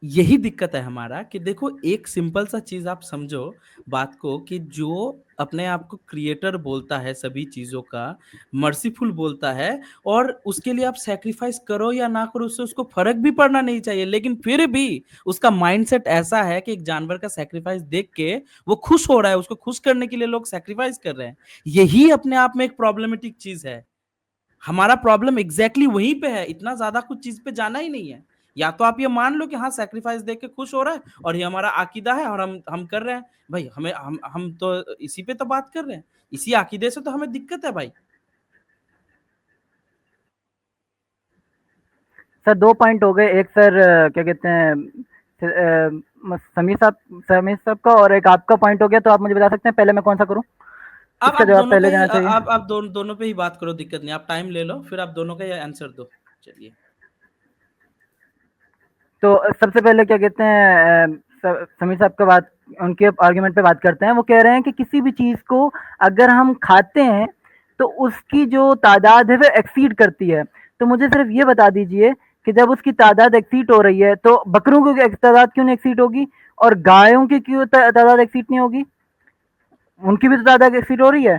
यही दिक्कत है हमारा कि देखो एक सिंपल सा चीज आप समझो बात को, कि जो अपने आप को क्रिएटर बोलता है सभी चीजों का, मर्सीफुल बोलता है, और उसके लिए आप सैक्रिफाइस करो या ना करो उससे उसको फर्क भी पड़ना नहीं चाहिए, लेकिन फिर भी उसका माइंडसेट ऐसा है कि एक जानवर का सैक्रिफाइस देख के वो खुश हो रहा है, उसको खुश करने के लिए लोग सैक्रिफाइस कर रहे हैं। यही अपने आप में एक प्रॉब्लमेटिक चीज है। हमारा प्रॉब्लम एग्जैक्टली वहीं पे है, इतना ज्यादा कुछ चीज पे जाना ही नहीं है। या तो आप ये मान लो कि हाँ सैक्रिफाइस देख के खुश हो रहा है और ये हमारा आकीदा है और हम कर रहे हैं भाई, हमें हम तो इसी पे तो बात कर रहे हैं, इसी आकीदे से तो हमें दिक्कत है भाई। सर 2 पॉइंट हो गए, एक सर क्या कहते हैं समीर साहब का, और एक आपका पॉइंट हो गया, तो आप मुझे बता सकते हैं पहले मैं कौन सा करूं? अब इसका आप जवाब दोनों का पहले ही देना चाहिए। आप दोनों पे ही बात करो, दिक्कत नहीं, आप टाइम ले लो, फिर आप दोनों का ही आंसर दो। चलिए। तो सबसे पहले क्या कहते हैं समीर साहब का बात उनके आर्गुमेंट पे बात करते हैं। वो कह रहे हैं कि किसी भी चीज़ को अगर हम खाते हैं तो उसकी जो तादाद है वो एक्सीड करती है। तो मुझे सिर्फ ये बता दीजिए कि जब उसकी तादाद एक्सीड हो रही है तो बकरों की तादाद क्यों नहीं एक्सीड होगी और गायों की क्यों तादाद एक्सीड नहीं होगी? उनकी भी तो तादाद एक्सीड हो रही है,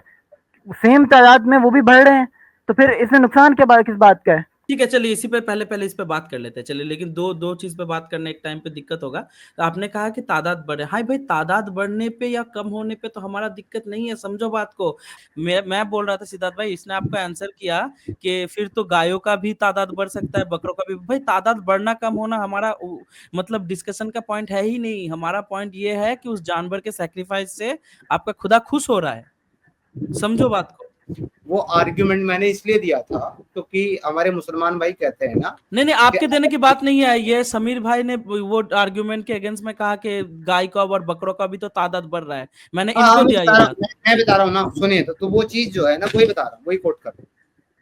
सेम तादाद में वो भी बढ़ रहे हैं, तो फिर इसमें नुकसान क्या किस बात का है? ठीक है, चलिए इसी पे पहले इस पे बात कर लेते हैं। चलिए, लेकिन दो चीज पे बात करने एक टाइम पे दिक्कत होगा। तो आपने कहा कि तादाद बढ़े, हाँ भाई, तादाद बढ़ने पे या कम होने पे तो हमारा दिक्कत नहीं है, समझो बात को। मैं बोल रहा था सिद्धार्थ भाई, इसने आपको आंसर किया कि फिर तो गायों का भी तादाद बढ़ सकता है, बकरों का भी। भाई तादाद बढ़ना कम होना हमारा मतलब डिस्कशन का पॉइंट है ही नहीं। हमारा पॉइंट ये है कि उस जानवर के सेक्रीफाइस से आपका खुदा खुश हो रहा है, समझो बात को। वो आर्ग्यूमेंट मैंने इसलिए दिया था क्योंकि हमारे मुसलमान भाई कहते हैं ना। नहीं, आपके देने की बात नहीं है ये। समीर भाई ने वो आर्ग्यूमेंट के अगेंस्ट में कहा कि गाय का और बकरों का भी तो तादाद बढ़ रहा है। मैंने इनको दिया ये बात। मैं बता रहा हूँ ना, सुनिए तो वो चीज जो है ना, वही बता रहा हूँ, वही कोट कर रहा हूँ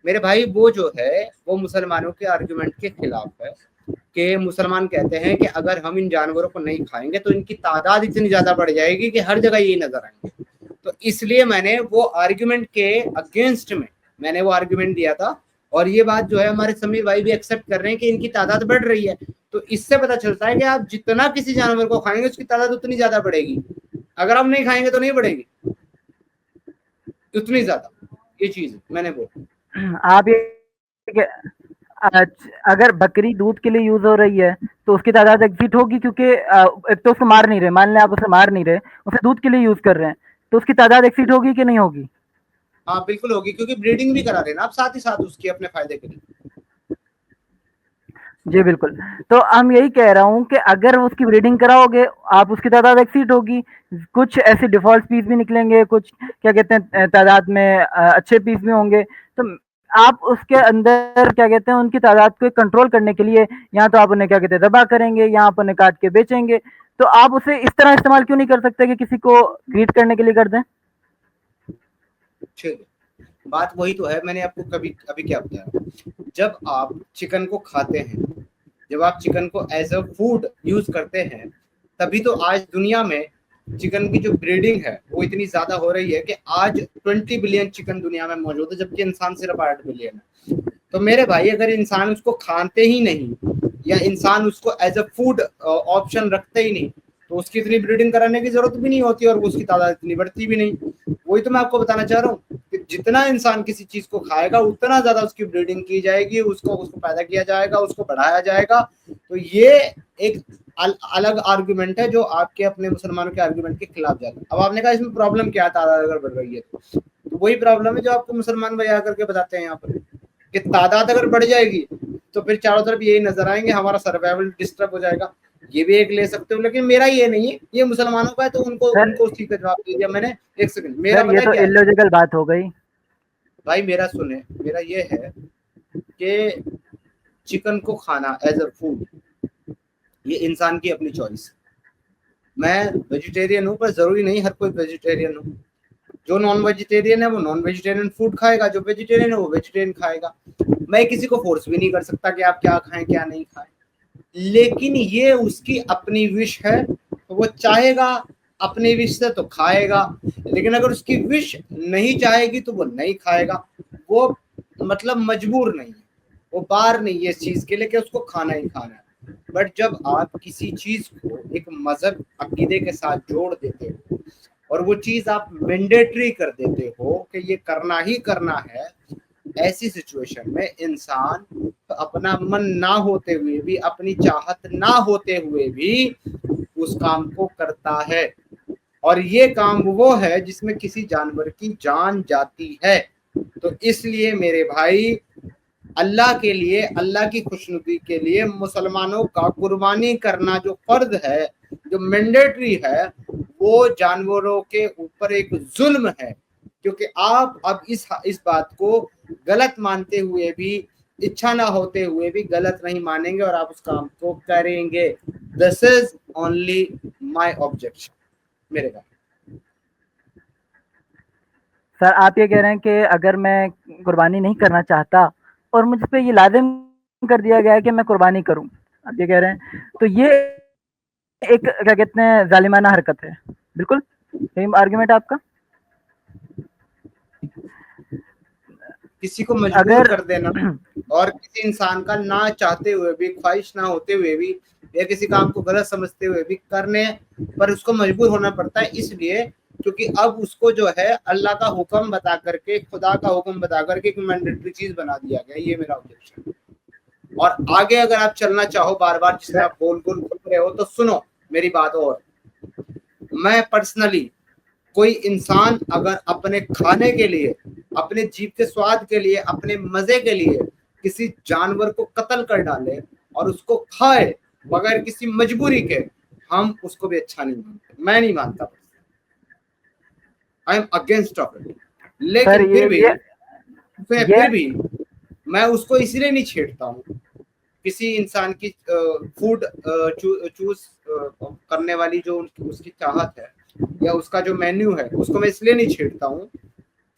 मेरे भाई। वो जो है वो मुसलमानों के आर्ग्यूमेंट के खिलाफ है कि मुसलमान कहते हैं कि अगर हम इन जानवरों को नहीं खाएंगे तो इनकी तादाद इतनी ज्यादा बढ़ जाएगी कि हर जगह यही नजर आएंगे। तो इसलिए मैंने वो आर्ग्यूमेंट के अगेंस्ट में मैंने वो आर्ग्यूमेंट दिया था। और ये बात जो है हमारे समीर भाई भी एक्सेप्ट कर रहे हैं कि इनकी तादाद बढ़ रही है। तो इससे पता चलता है कि आप जितना किसी जानवर को खाएंगे उसकी तादाद उतनी ज्यादा बढ़ेगी, अगर हम नहीं खाएंगे तो नहीं बढ़ेगी उतनी ज्यादा। ये चीज मैंने बोला। आप ये अगर बकरी दूध के लिए यूज हो रही है तो उसकी तादाद एग्जिट होगी, क्योंकि एक तो उसको मार नहीं रहे, मान लें आप उसे मार नहीं रहे, उसे दूध के लिए यूज कर रहे हैं, तो उसकी तादाद एक्सीड होगी कि नहीं होगी? हाँ बिल्कुल होगी, क्योंकि ब्रीडिंग भी करा रहे हैं ना आप साथ ही साथ उसकी अपने फायदे के लिए। जी बिल्कुल। तो हम यही कह रहा हूँ कि अगर उसकी ब्रीडिंग कराओगे आप, उसकी तादाद एक्सीड होगी। कुछ ऐसे डिफॉल्ट पीस भी निकलेंगे, कुछ क्या कहते हैं तादाद में अच्छे पीस भी होंगे। तो आप उसके अंदर क्या कहते हैं उनकी तादाद को कंट्रोल करने के लिए या तो आप उन्हें क्या कहते हैं दबा करेंगे या आप उन्हें काट के बेचेंगे। तो आप उसे इस तरह इस्तेमाल क्यों नहीं कर सकते कि किसी को ग्रीट करने के लिए कर दें? ठीक है, बात वही तो है। मैंने आपको कभी अभी क्या बताया, जब आप चिकन को खाते हैं, जब आप चिकन को एज अ फूड यूज करते हैं, तभी तो आज दुनिया में चिकन की जो ब्रीडिंग है वो इतनी ज्यादा हो रही है कि आज 20 बिलियन चिकन दुनिया में मौजूद है, जबकि इंसान सिर्फ 8 बिलियन है। तो मेरे भाई अगर इंसान उसको खाते ही नहीं या इंसान उसको एज अ फूड ऑप्शन रखते ही नहीं तो उसकी इतनी ब्रीडिंग कराने की जरूरत भी नहीं होती और उसकी तादाद इतनी बढ़ती भी नहीं। वही तो मैं आपको बताना चाह रहा हूँ कि जितना इंसान किसी चीज को खाएगा उतना ज्यादा उसकी ब्रीडिंग की जाएगी, उसको पैदा किया जाएगा, उसको बढ़ाया जाएगा। तो ये एक अलग आर्गुमेंट है जो आपके अपने मुसलमानों के आर्गुमेंट के खिलाफ जाता है। अब आपने कहा इसमें प्रॉब्लम क्या है, तादाद अगर बढ़ रही है तो वही प्रॉब्लम है जो आपको मुसलमान भाई आकर के बताते हैं यहाँ पर कि तादाद अगर बढ़ जाएगी तो फिर चारों तरफ यही नजर आएंगे, हमारा सर्वाइवल डिस्टर्ब हो जाएगा। ये भी एक ले सकते हो, लेकिन मेरा ये नहीं है, ये मुसलमानों का है तो उनको उसी का जवाब दे दिया मैंने। एक सेकंड, मेरा ये तो इलॉजिकल बात हो गई भाई। मेरा सुने, मेरा ये है कि चिकन को खाना एज अ फूड ये इंसान की अपनी चॉइस। मैं वेजिटेरियन हूँ पर जरूरी नहीं हर कोई वेजिटेरियन हो। जो नॉन वेजिटेरियन है वो नॉन वेजिटेरियन फूड खाएगा, जो वेजिटेरियन है वो वेजिटेरियन खाएगा। मैं किसी को फोर्स भी नहीं कर सकता कि आप क्या खाएं क्या नहीं खाएं, लेकिन ये उसकी अपनी विश है। तो वो चाहेगा अपनी विश से तो खाएगा, लेकिन अगर उसकी विश नहीं चाहेगी तो वो नहीं खाएगा। वो मतलब मजबूर नहीं है, वो बार नहीं है इस चीज के लिए कि उसको खाना ही खाना है। बट जब आप किसी चीज को एक मजहब अकीदे के साथ जोड़ देते हो और वो चीज आप मैंडेटरी कर देते हो कि ये करना ही करना है, ऐसी सिचुएशन में इंसान अपना मन ना होते हुए भी, अपनी चाहत ना होते हुए भी उस काम को करता है। और ये काम वो है जिसमें किसी जानवर की जान जाती है। तो इसलिए मेरे भाई अल्लाह के लिए, अल्लाह की खुशनुदी के लिए मुसलमानों का कुर्बानी करना जो फर्ज है, जो मैंडेटरी है, वो जानवरों के ऊपर एक जुल्म है। क्योंकि आप अब इस बात को गलत मानते हुए भी, इच्छा ना होते हुए भी गलत नहीं मानेंगे और आप उस काम को करेंगे। This is only my objection मेरे भाई। सर। आप ये कह रहे हैं कि अगर मैं कुर्बानी नहीं करना चाहता और मुझ पे ये लाजिम कर दिया गया है कि मैं कुर्बानी करूं, आप ये कह रहे हैं, तो ये एक क्या कहते हैं जालिमाना हरकत है। बिल्कुल सही आर्गुमेंट है आपका। किसी को मजबूर अगर कर देना और किसी इंसान का ना चाहते हुए भी, ख्वाहिश ना होते हुए भी, या किसी काम को गलत समझते हुए भी करने पर उसको मजबूर होना पड़ता है, इसलिए क्योंकि अब उसको जो है अल्लाह का हुक्म बता करके, खुदा का हुक्म बता करके एक मैंडेटरी चीज बना दिया गया। ये मेरा ऑब्जेक्शन। और आगे अगर आप चलना चाहो बार बार, जिसमें आप गोल गोल घूम रहे हो, तो सुनो मेरी बात। और मैं पर्सनली, कोई इंसान अगर अपने खाने के लिए, अपने जीभ के स्वाद के लिए, अपने मजे के लिए किसी जानवर को कत्ल कर डाले और उसको खाए बगैर किसी मजबूरी के, हम उसको भी अच्छा नहीं मानते। मैं नहीं मानता, I am against of it. Sir लेकिन ये फिर भी मैं उसको इसलिए नहीं छेड़ता हूँ। किसी इंसान की फूड चूज करने वाली जो उसकी चाहत है या उसका जो मेन्यू है, उसको मैं इसलिए नहीं छेड़ता हूँ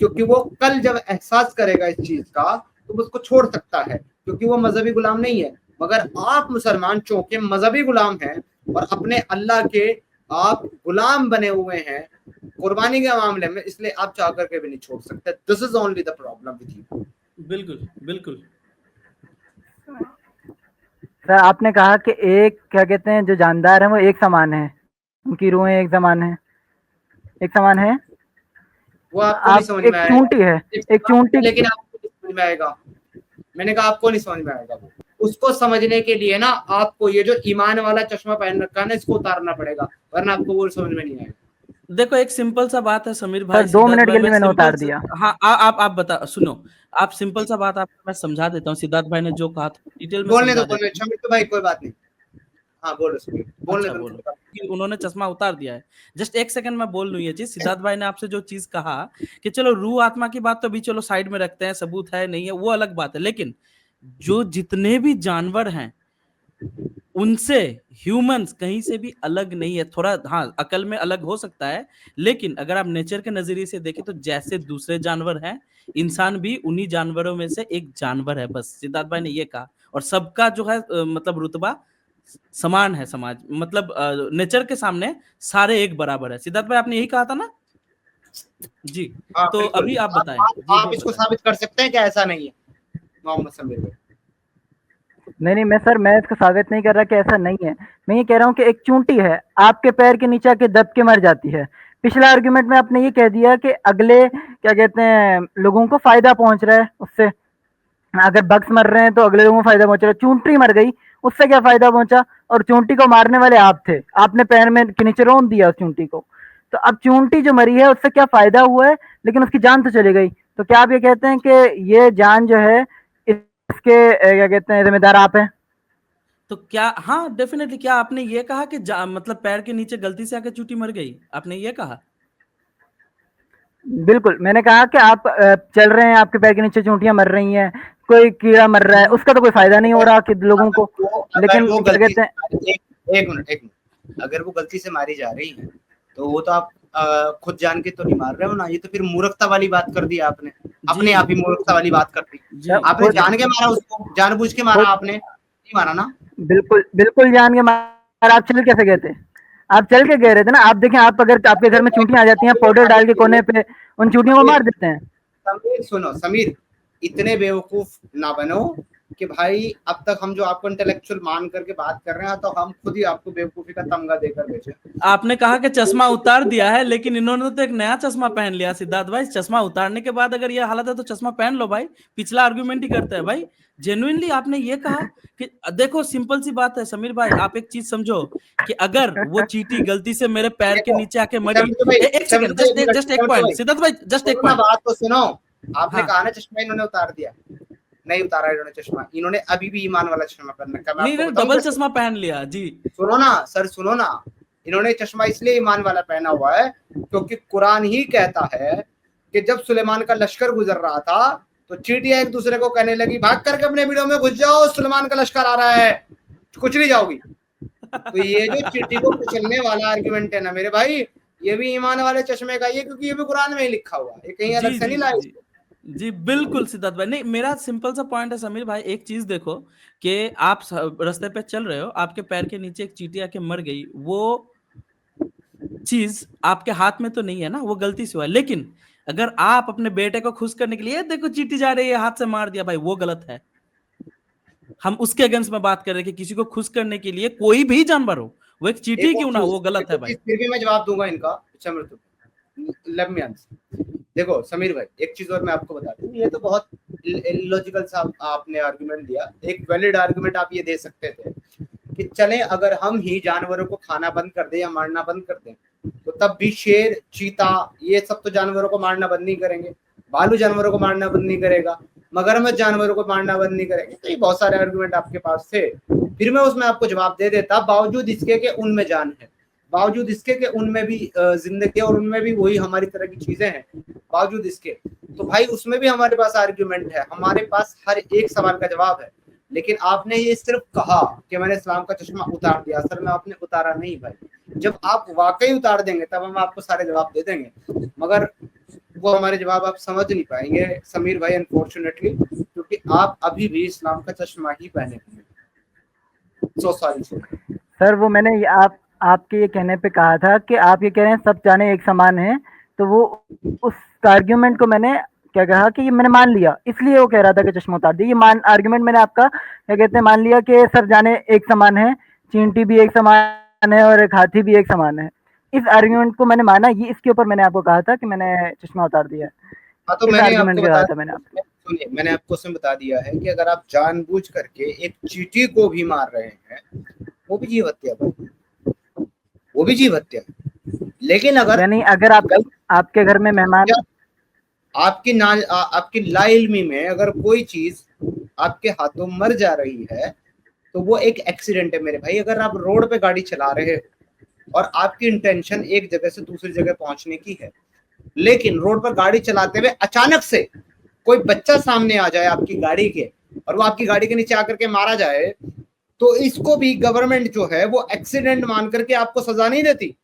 क्योंकि वो कल जब एहसास करेगा इस चीज का तो वो उसको छोड़ सकता है, क्योंकि वो मजहबी गुलाम नहीं है। मगर आप मुसलमान चौंके मजहबी गुलाम हैं और अपने अल्लाह के आप गुलाम बने हुए हैं कुर्बानी के मामले में, इसलिए आप चाह करके भी नहीं छोड़ सकते। This is only the problem with you. बिल्कुल, बिल्कुल। सर आपने कहा कि एक क्या कहते हैं जो जानदार है वो एक समान है, उनकी रूहें एक समान है, एक समान है। वो आपको नहीं आप समझ एक में आएगा, चूंटी है, एक चूंटी। लेकिन आपको नहीं समझ में आएगा। मैंने कहा आपको नहीं समझ में आएगा। वो उसको समझने के लिए ना आपको ये जो ईमान वाला चश्मा पहन रखा है ना, इसको उतारना पड़ेगा, वरना आपको वो समझ में नहीं आएगा। देखो एक सिंपल सा बात है समीर भाई, सर 2 सिद्धार्थ मिनट भाई, के लिए मैं मैंने सिंपल उतार से दिया। हाँ आप बता सुनो, आप सिंपल सा बात आपको मैं समझा देता हूँ। सिद्धार्थ भाई ने जो कहा था डिटेल में बोलने समझा दो, देता बोलने हूँ। तो भाई कोई बात नहीं। हाँ बोलो सुनिए, बोलने अच्छा दो। बोलो कि उन्होंने चश्मा उतार दिया है। जस्ट एक सेकंड में बोल लूँ ये चीज। सिद्धार्थ भाई ने आपसे जो चीज कहा कि चलो रूह आत्मा की बात तो भी चलो साइड में रखते हैं, सबूत है नहीं है वो अलग बात है, लेकिन जो जितने भी जानवर हैं उनसे ह्यूमंस कहीं से भी अलग नहीं है। थोड़ा हाँ अकल में अलग हो सकता है, लेकिन अगर आप नेचर के नजरिए से देखें तो जैसे दूसरे जानवर हैं, इंसान भी उन्हीं जानवरों में से एक जानवर है। बस सिद्धार्थ भाई ने ये कहा, और सबका जो है मतलब रुतबा समान है समाज, मतलब नेचर के सामने सारे एक बराबर है। सिद्धार्थ भाई आपने यही कहा था ना जी। हाँ तो बिल्कुल। अभी आप बताएं जी, आप जी इसको बताएं। साबित कर सकते हैं कि ऐसा नहीं है मोहम्मद समीर भाई? नहीं मैं इसको साबित नहीं कर रहा कि ऐसा नहीं है। मैं ये कह रहा हूँ कि एक चूंटी है, आपके पैर के नीचे आके दब के मर जाती है। पिछला आर्गुमेंट में आपने ये कह दिया कि अगले क्या कहते हैं लोगों को फायदा पहुंच रहा है उससे। अगर बग्स मर रहे हैं तो अगले लोगों को फायदा पहुंच रहा है। चूंटी मर गई, उससे क्या फायदा पहुंचा? और चूंटी को मारने वाले आप थे, आपने पैर में के नीचे रोन दिया उस चूंटी को। तो अब चूंटी जो मरी है उससे क्या फायदा हुआ है, लेकिन उसकी जान तो चली गई। तो क्या आप ये कहते हैं कि ये जान जो है इसके क्या कहते हैं जिम्मेदार आप हैं? तो क्या हाँ डेफिनेटली, क्या आपने ये कहा कि मतलब पैर के नीचे गलती से आके चूटी मर गई, आपने ये कहा? बिल्कुल, मैंने कहा कि आप चल रहे हैं, आपके पैर के नीचे चूंटियां मर रही हैं, कोई कीड़ा मर रहा है, उसका तो कोई फायदा नहीं हो रहा कि लोगों को। अगर लेकिन वो क्या गलती कहते हैं, से एक मिनट, अगर वो गलती से मारी जा रही है तो वो तो आप खुद जान के तो नहीं मार रहे हो ना। ये तो फिर मूर्खता वाली बात कर दी आपने, अपने आप ही मूर्खता वाली बात कर दी। जी आपने जान के मारा उसको, जानबूझ के मारा आपने, नहीं मारा ना। बिल्कुल जान के मार। आप चल कैसे गए थे? आप चल के गए रहे थे ना। आप देखें, आप अगर आपके घर में चूंटियां आ जाती हैं, पाउडर डाल के कोने पे उन चूंटियों को मार देते हैं। समीर सुनो, समीर इतने बेवकूफ ना बनो कि भाई अब तक हम जो आपको इंटेलेक्चुअल मान करके बात कर रहे हैं, तो हम खुद ही आपको बेवकूफी का तमगा देकर बेचे। आपने कहा कि चश्मा उतार दिया है, लेकिन इन्होंने तो एक नया चश्मा पहन लिया। सिद्धार्थ भाई चश्मा उतारने के बाद अगर ये हालत है तो चश्मा पहन लो भाई, पिछला आर्गुमेंट ही करते हैं भाई। जेन्युइनली आपने ये कहा कि देखो सिंपल सी बात है समीर भाई, आप एक चीज समझो कि अगर वो चींटी गलती से मेरे पैर के नीचे आके मरी, एक सेकंड, जस्ट एक पॉइंट सिद्धार्थ भाई, जस्ट एक पॉइंट। बात तो सुनो। आपने हाँ। कहा ना चश्मा इन्होंने उतार दिया, नहीं उतारा इन्होंने चश्मा। इन्होंने अभी भी ईमान वाला चश्मा पहन रखा है। मैं नहीं आपको नहीं, बताऊं डबल कैसे? चश्मा पहन लिया जी। सुनो ना सर, सुनो ना। इन्होंने चश्मा इसलिए ईमान वाला पहना हुआ है क्योंकि कुरान ही कहता है कि जब सुलेमान का लश्कर गुजर रहा था तो चींटियां एक दूसरे को कहने लगी, भाग करके अपने वीडियो में घुस जाओ, सुलेमान का लश्कर आ रहा है, कुछ नहीं जाओगी। तो ये जो चींटी को कुचलने वाला आर्गुमेंट है ना मेरे भाई, ये भी ईमान वाले चश्मे का ही है, क्योंकि ये भी कुरान में ही लिखा हुआ है, ये कहीं अलग से नहीं लाए। जी, बिल्कुल सिद्धार्थ भाई। नहीं, मेरा सिंपल सा पॉइंट है समीर भाई, एक चीज़ देखो कि आप स रास्ते पे चल रहे हो, आपके पैर के नीचे एक चींटी आके मर गई, वो चीज़ आपके हाथ में तो नहीं है ना, वो गलती से हुआ है। लेकिन अगर आप अपने बेटे को खुश करने के लिए, "ये देखो चींटी जा रही है, हाथ से मार दिया", भाई वो गलत है। हम उसके अगेंस्ट में बात कर रहे हैं कि किसी को खुश करने के लिए कोई भी जानवर हो, वो एक चींटी क्यों ना हो, वो गलत एक है और भाई। चीज फिर भी मैं जवाब दूंगा इनका। अच्छा मृत्यु, लेट मी आंसर। देखो समीर भाई, एक चीज और मैं आपको बता दूं, ये तो बहुत इलॉजिकल सा आपने आर्गुमेंट दिया। एक वैलिड आर्गुमेंट आप ये दे सकते थे कि चले अगर हम ही जानवरों को खाना बंद कर दें या मारना बंद कर दें, तो तब भी शेर, चीता, ये सब तो जानवरों को मारना बंद नहीं करेंगे, भालू जानवरों को मारना बंद नहीं करेगा, मगरमच्छ जानवरों को मारना बंद नहीं करेंगे। तो ये बहुत सारे आर्गुमेंट आपके पास थे, फिर मैं उसमें आपको जवाब दे देता, बावजूद इसके के उनमें जान है, बावजूद इसके के उनमें भी जिंदगी और उनमें भी वही हमारी तरह की चीजें हैं, बावजूद इसके, तो भाई उसमें भी हमारे पास आर्ग्यूमेंट है, हमारे पास हर एक सवाल का जवाब है। लेकिन आपने ये सिर्फ कहा कि मैंने इस्लाम का चश्मा उतार दिया, असल में आपने उतारा नहीं भाई। जब आप वाकई उतार देंगे तब हम आपको सारे जवाब दे देंगे, मगर वो हमारे जवाब आप समझ नहीं पाएंगे समीर भाई, अनफॉर्चुनेटली, क्योंकि आप अभी भी इस्लाम का चश्मा ही पहने हुए हैं। सो सॉरी सर वो मैंने आपके ये कहने पे कहा था कि आप ये कह रहे हैं सब जाने एक समान हैं, तो वो उस आर्ग्यूमेंट को मैंने क्या कहा कि ये मैंने मान लिया, इसलिए वो कह रहा था कि चश्मा उतार दिया। ये आर्ग्यूमेंट मैंने आपका क्या कहते हैं मान लिया कि सब जाने एक समान है, चींटी भी एक समान है और एक हाथी भी एक समान है। इस आर्ग्यूमेंट को मैंने माना, ये इसके ऊपर मैंने आपको कहा था कि मैंने चश्मा उतार दिया है। हाँ, तो इस मैंने आर्ग्यूमेंट आपको के बता कहा था मैंने आपको। सुनिए, मैंने आपको उसमें बता दिया है कि अगर आप जानबूझ करके एक चींटी को भी मार रहे हैं, वो भी जीव हत्या है, वो भी जीव हत्या है। लेकिन अगर यानी अगर आपके घर में मेहमान, आपकी लाइल्मी में अगर कोई चीज आपके हाथों मर जा रही है, तो वो एक एक्सीडेंट है मेरे भाई। अगर आप रोड पे गाड़ी चला रहे हो और आपकी इंटेंशन एक जगह से दूसरी जगह पहुंचने की है, लेकिन रोड पर गाड़ी चलाते हुए अचानक से कोई बच्चा सामने आ जाए आपकी गाड़ी के, और वो आपकी गाड़ी के नीचे आकर के मारा जाए, तो इसको भी गवर्नमेंट जो है वो एक्सीडेंट मान करके आपको सजा नहीं देती,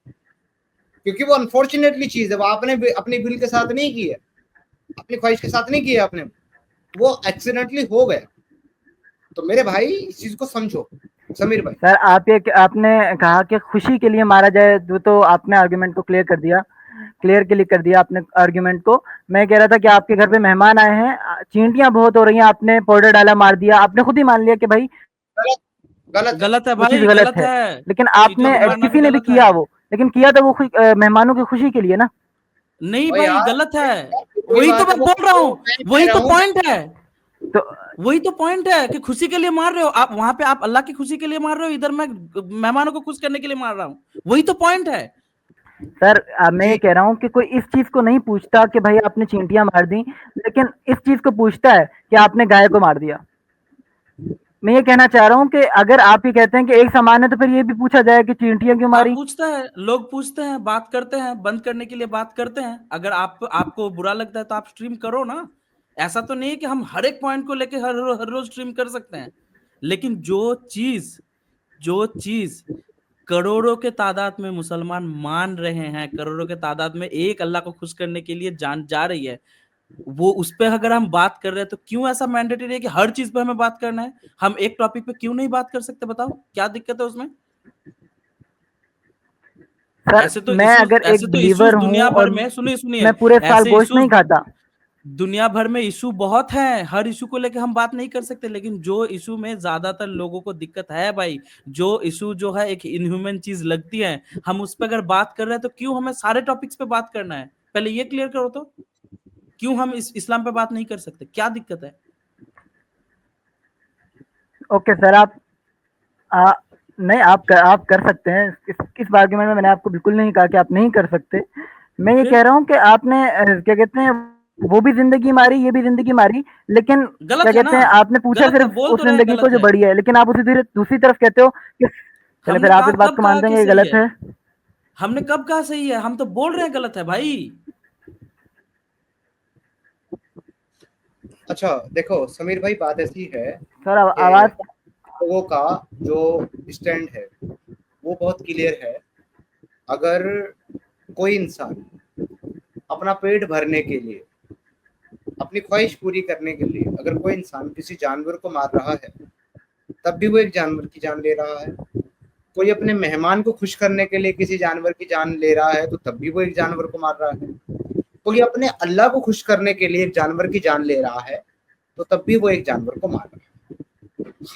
क्योंकि वो अनफॉर्चुनेटली चीज है, वो आपने अपनी बिल के साथ नहीं की है, अपनी ख्वाहिश के साथ नहीं किया आपने, वो एक्सीडेंटली हो गया। तो मेरे भाई इस चीज को समझो समीर भाई। सर आपने कहा कि खुशी के लिए मारा जाए, तो आपने आर्गुमेंट को क्लियर कर दिया आपने आर्गुमेंट को। मैं कह रहा था कि आपके घर पे मेहमान आए हैं, चींटियां बहुत हो रही हैं, आपने पाउडर डाला मार दिया, आपने खुद ही मान लिया कि भाई गलत गलत है। गलत है वो चीज भाई, गलत गलत है। है। लेकिन चींटियों आपने को मारना भी किसी ने भी गलत किया है। वो, लेकिन किया तो वो मेहमानों की खुशी के लिए ना। नहीं ओ भाई, यार, गलत है। कोई वही तो बात है, मैं बोल रहा वो हूँ, मैं कह वही रहा तो हूँ। पॉइंट है। तो वही तो पॉइंट है कि खुशी के लिए मार रहे हो आप, वहां पे आप अल्लाह की खुशी के लिए मार रहे हो, इधर मैं मेहमानों को खुश करने के लिए मार रहा हूँ। वही तो पॉइंट है। सर मैं ये जी कह रहा हूँ कि कोई इस चीज को नहीं पूछता कि भाई आपने चींटियां मार दी, लेकिन इस चीज को पूछता है कि आपने गाय को मार दिया। मैं ये कहना चाह रहा हूँ कि अगर आप ये कहते हैं कि एक समान है, तो फिर ये भी पूछा जाए कि चींटियां क्यों आप मारी। पूछते हैं, लोग पूछते हैं, बात करते हैं, बंद करने के लिए बात करते हैं। अगर आपको बुरा लगता है तो आप स्ट्रीम करो ना। ऐसा तो नहीं है कि हम हर एक पॉइंट को लेके हर रोज स्ट्रीम कर सकते हैं। लेकिन जो चीज करोड़ों के तादाद में मुसलमान मान रहे हैं, करोड़ों के तादाद में एक अल्लाह को खुश करने के लिए जान जा रही है, वो उस पे अगर हम बात कर रहे हैं, तो क्यों ऐसा मैंडेटरी है कि हर चीज पे हमें बात करना है? हम एक टॉपिक पे क्यों नहीं बात कर सकते? बताओ क्या दिक्कत है उसमें? सर मैं अगर एक ऐसे तो इश्यूज बिलीवर हूँ दुनिया भर और में, सुनिए मैं सुनिए, पूरे साल ऐसे गोश्त इश्यूज नहीं खाता। दुनिया भर में इशू बहुत हैं। हर इशू को लेके हम बात नहीं कर सकते, लेकिन जो इशू में ज्यादातर लोगों को दिक्कत है भाई, जो इशू जो है एक इनह्यूमन चीज लगती है, हम उस पर अगर बात कर रहे हैं तो क्यों हमें सारे टॉपिक्स पे बात करना है? पहले ये क्लियर करो तो, क्यों हम इस्लाम पे बात नहीं कर सकते? क्या दिक्कत है? ओके सर, आ, नहीं आप कर सकते हैं। इस आर्गुमेंट में मैंने आपको बिल्कुल नहीं कहा कि आप नहीं कर सकते। मैं ये फिर कह रहा हूँ कि आपने क्या कहते हैं वो भी जिंदगी मारी, ये भी जिंदगी मारी, लेकिन क्या गलत है ना? कहते हैं आपने पूछा गलत है, सिर्फ बोल उस तो रहे हैं जिंदगी को गलत जो है। बड़ी है, लेकिन आप उसी दूसरी तरफ कहते हो कि चले हमने फिर आप कहा, इस बात कब को कहा मानते हैं कि कि ये सही गलत है? है। हमने कब कहा सही है? हम तो बोल रहे हैं गलत है भाई। अच्छा देखो समीर भाई, बात ऐसी है सर कि आवाज। लोगों का जो स्टैंड है वो बहुत क्लियर है। अगर कोई इंसान अपना पेट भरने के लिए अपनी ख्वाहिश पूरी करने के लिए अगर कोई इंसान किसी जानवर को मार रहा है, तब भी वो एक जानवर की जान ले रहा है। कोई अपने मेहमान को खुश करने के लिए किसी जानवर की जान ले रहा है, तो तब भी वो एक जानवर को मार रहा है। कोई अपने अल्लाह को खुश करने के लिए एक जानवर की जान ले रहा है, तो तब भी वो एक जानवर को मार रहा है।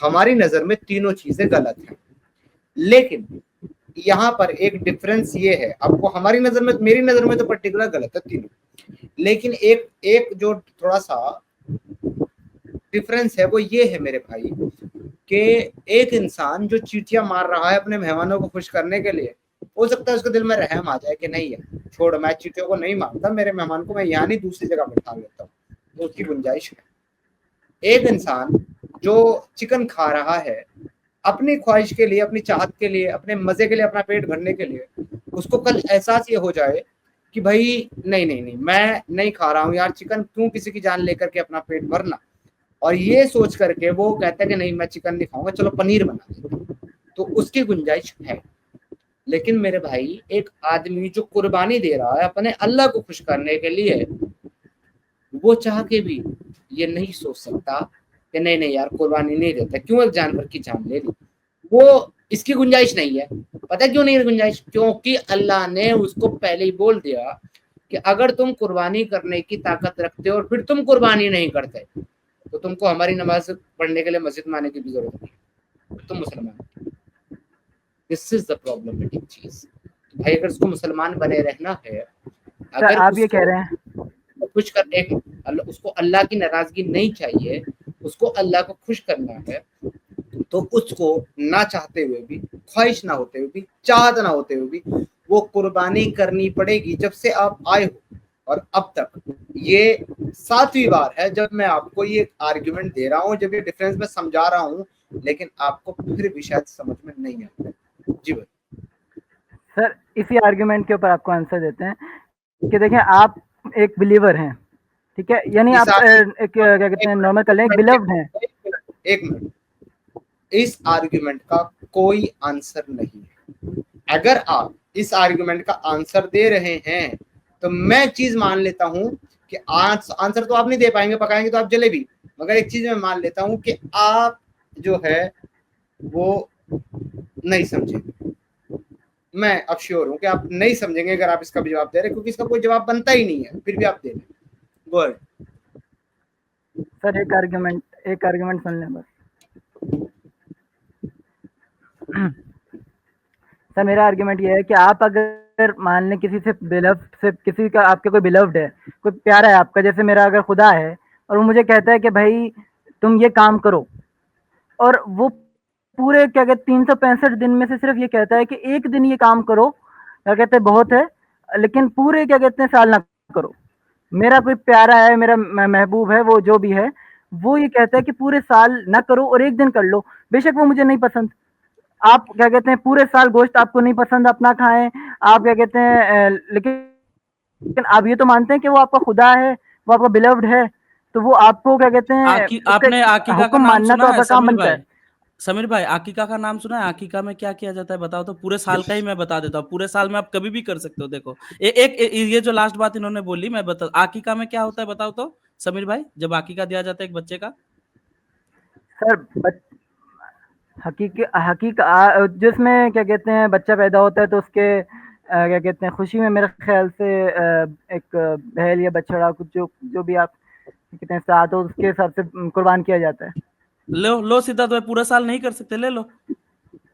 हमारी नजर में तीनों चीजें गलत हैं, लेकिन यहाँ पर एक डिफरेंस ये है, आपको हमारी नजर में, मेरी नजर में तो पर्टिकुलर गलत है तीनों, लेकिन एक जो थोड़ा सा डिफरेंस है वो ये है मेरे भाई, कि एक इंसान जो चींटियां मार रहा है अपने मेहमानों को खुश करने के लिए, हो सकता है उसके दिल में रहम आ जाए कि नहीं है, छोड़, मैं चींटियों को नहीं मारता, मेरे मेहमान को मैं यहाँ नहीं दूसरी जगह बैठा लेता हूँ, तो उसकी गुंजाइश है। एक इंसान जो चिकन खा रहा है अपनी ख्वाहिश के लिए, अपनी चाहत के लिए, अपने मजे के लिए, अपना पेट भरने के लिए, उसको कल एहसास ये हो जाए कि भाई नहीं नहीं नहीं, मैं नहीं खा रहा हूँ यार चिकन, क्यों किसी की जान लेकर के अपना पेट भरना, और ये सोच करके वो कहता है कि नहीं मैं चिकन नहीं खाऊंगा, चलो पनीर बना देता हूं, तो उसकी गुंजाइश है। लेकिन मेरे भाई एक आदमी जो कुर्बानी दे रहा है अपने अल्लाह को खुश करने के लिए, वो चाह के भी ये नहीं सोच सकता कि नहीं नहीं यार कुर्बानी नहीं देता, क्यों एक जानवर की जान ले ली, वो इसकी गुंजाइश नहीं है। पता क्यों नहीं है गुंजाइश? क्योंकि अल्लाह ने उसको पहले ही बोल दिया कि अगर तुम कुर्बानी करने की ताकत रखते हो और फिर तुम कुर्बानी नहीं करते, तो तुमको हमारी नमाज पढ़ने के लिए मस्जिद में आने की भी जरूरत नहीं, तुम मुसलमान। दिस इज द प्रॉब्लमेटिक चीज भाई। अगर उसको मुसलमान बने रहना है, अगर आप ये कह रहे हैं कुछ करने, उसको अल्लाह की नाराजगी नहीं चाहिए, उसको अल्लाह को खुश करना है, तो उसको ना चाहते हुए भी, ख्वाहिश ना होते हुए भी, चाहत ना होते हुए भी वो कुर्बानी करनी पड़ेगी। जब से आप आए हो और अब तक ये 7वीं बार है जब मैं आपको ये आर्ग्यूमेंट दे रहा हूँ, जब ये डिफरेंस मैं समझा रहा हूँ, लेकिन आपको फिर भी शायद समझ में नहीं आता। जी भाई। सर इसी आर्गुमेंट के ऊपर आपको आंसर देते हैं कि देखें आप एक बिलीवर हैं, ठीक है, यानी आप एक क्या कहते हैं नॉर्मल कर लें, एक बिलव्ड हैं। एक मिनट, इस आर्गुमेंट का कोई आंसर नहीं है। अगर आप इस आर्गुमेंट का आंसर दे रहे हैं तो मैं चीज मान लेता हूं कि आंसर तो आप नहीं दे पाएंगे, पकाएंगे तो आप जलेबी, मगर एक चीज मैं मान लेता हूं कि आप जो है वो नहीं समझेंगे। मैं अब श्योर हूं कि आप नहीं समझेंगे अगर आप इसका भी जवाब दे रहे, क्योंकि इसका कोई जवाब बनता ही नहीं है, फिर भी आप दे रहे। बोल सर एक आर्गुमेंट सुन लें बस। सर मेरा आर्गुमेंट ये है कि आप अगर मान लें किसी से बिलव्ड से, किसी का आपके कोई बिलव्ड है, कोई प्यारा है आपका, जैसे मेरा अगर खुदा है, और वो मुझे कहता है कि भाई तुम ये काम करो, और वो पूरे क्या कहते 365 दिन में से सिर्फ ये कहता है कि एक दिन ये काम करो, क्या कहते हैं बहुत है, लेकिन पूरे क्या कहते हैं साल ना करो। मेरा कोई प्यारा है, मेरा महबूब है, वो जो भी है, वो ये कहता है कि पूरे साल ना करो और एक दिन कर लो। बेशक वो मुझे नहीं पसंद, आप क्या कहते हैं पूरे साल गोश्त आपको नहीं पसंद, अपना खाएं आप, क्या कहते हैं लेकिन आप ये तो मानते हैं कि वो आपका खुदा है, वो आपका बिलव्ड है, तो वो आपको क्या कहते हैं आपने आकीका का नाम मानना सुना तो है? आपका काम बनता है। समीर भाई आकीका का नाम सुना है? आकीका में क्या किया जाता है बताओ तो? पूरे साल का ही मैं बता देता हूँ, पूरे साल में आप कभी भी कर सकते हो। देखो ये जो लास्ट बात इन्होंने बोली मैं बता, आकीका में क्या होता है बताओ तो समीर भाई, जब आकीका दिया जाता है एक बच्चे का? सर जिसमें क्या कहते हैं बच्चा पैदा होता है, तो उसके क्या कहते हैं खुशी में मेरे ख्याल से एक बैल या बछड़ा कुछ जो भी आप कहते हैं साथ हो, उसके हिसाब से कुर्बान किया जाता है। लो सीधा, तो पूरा साल नहीं कर सकते, ले लो।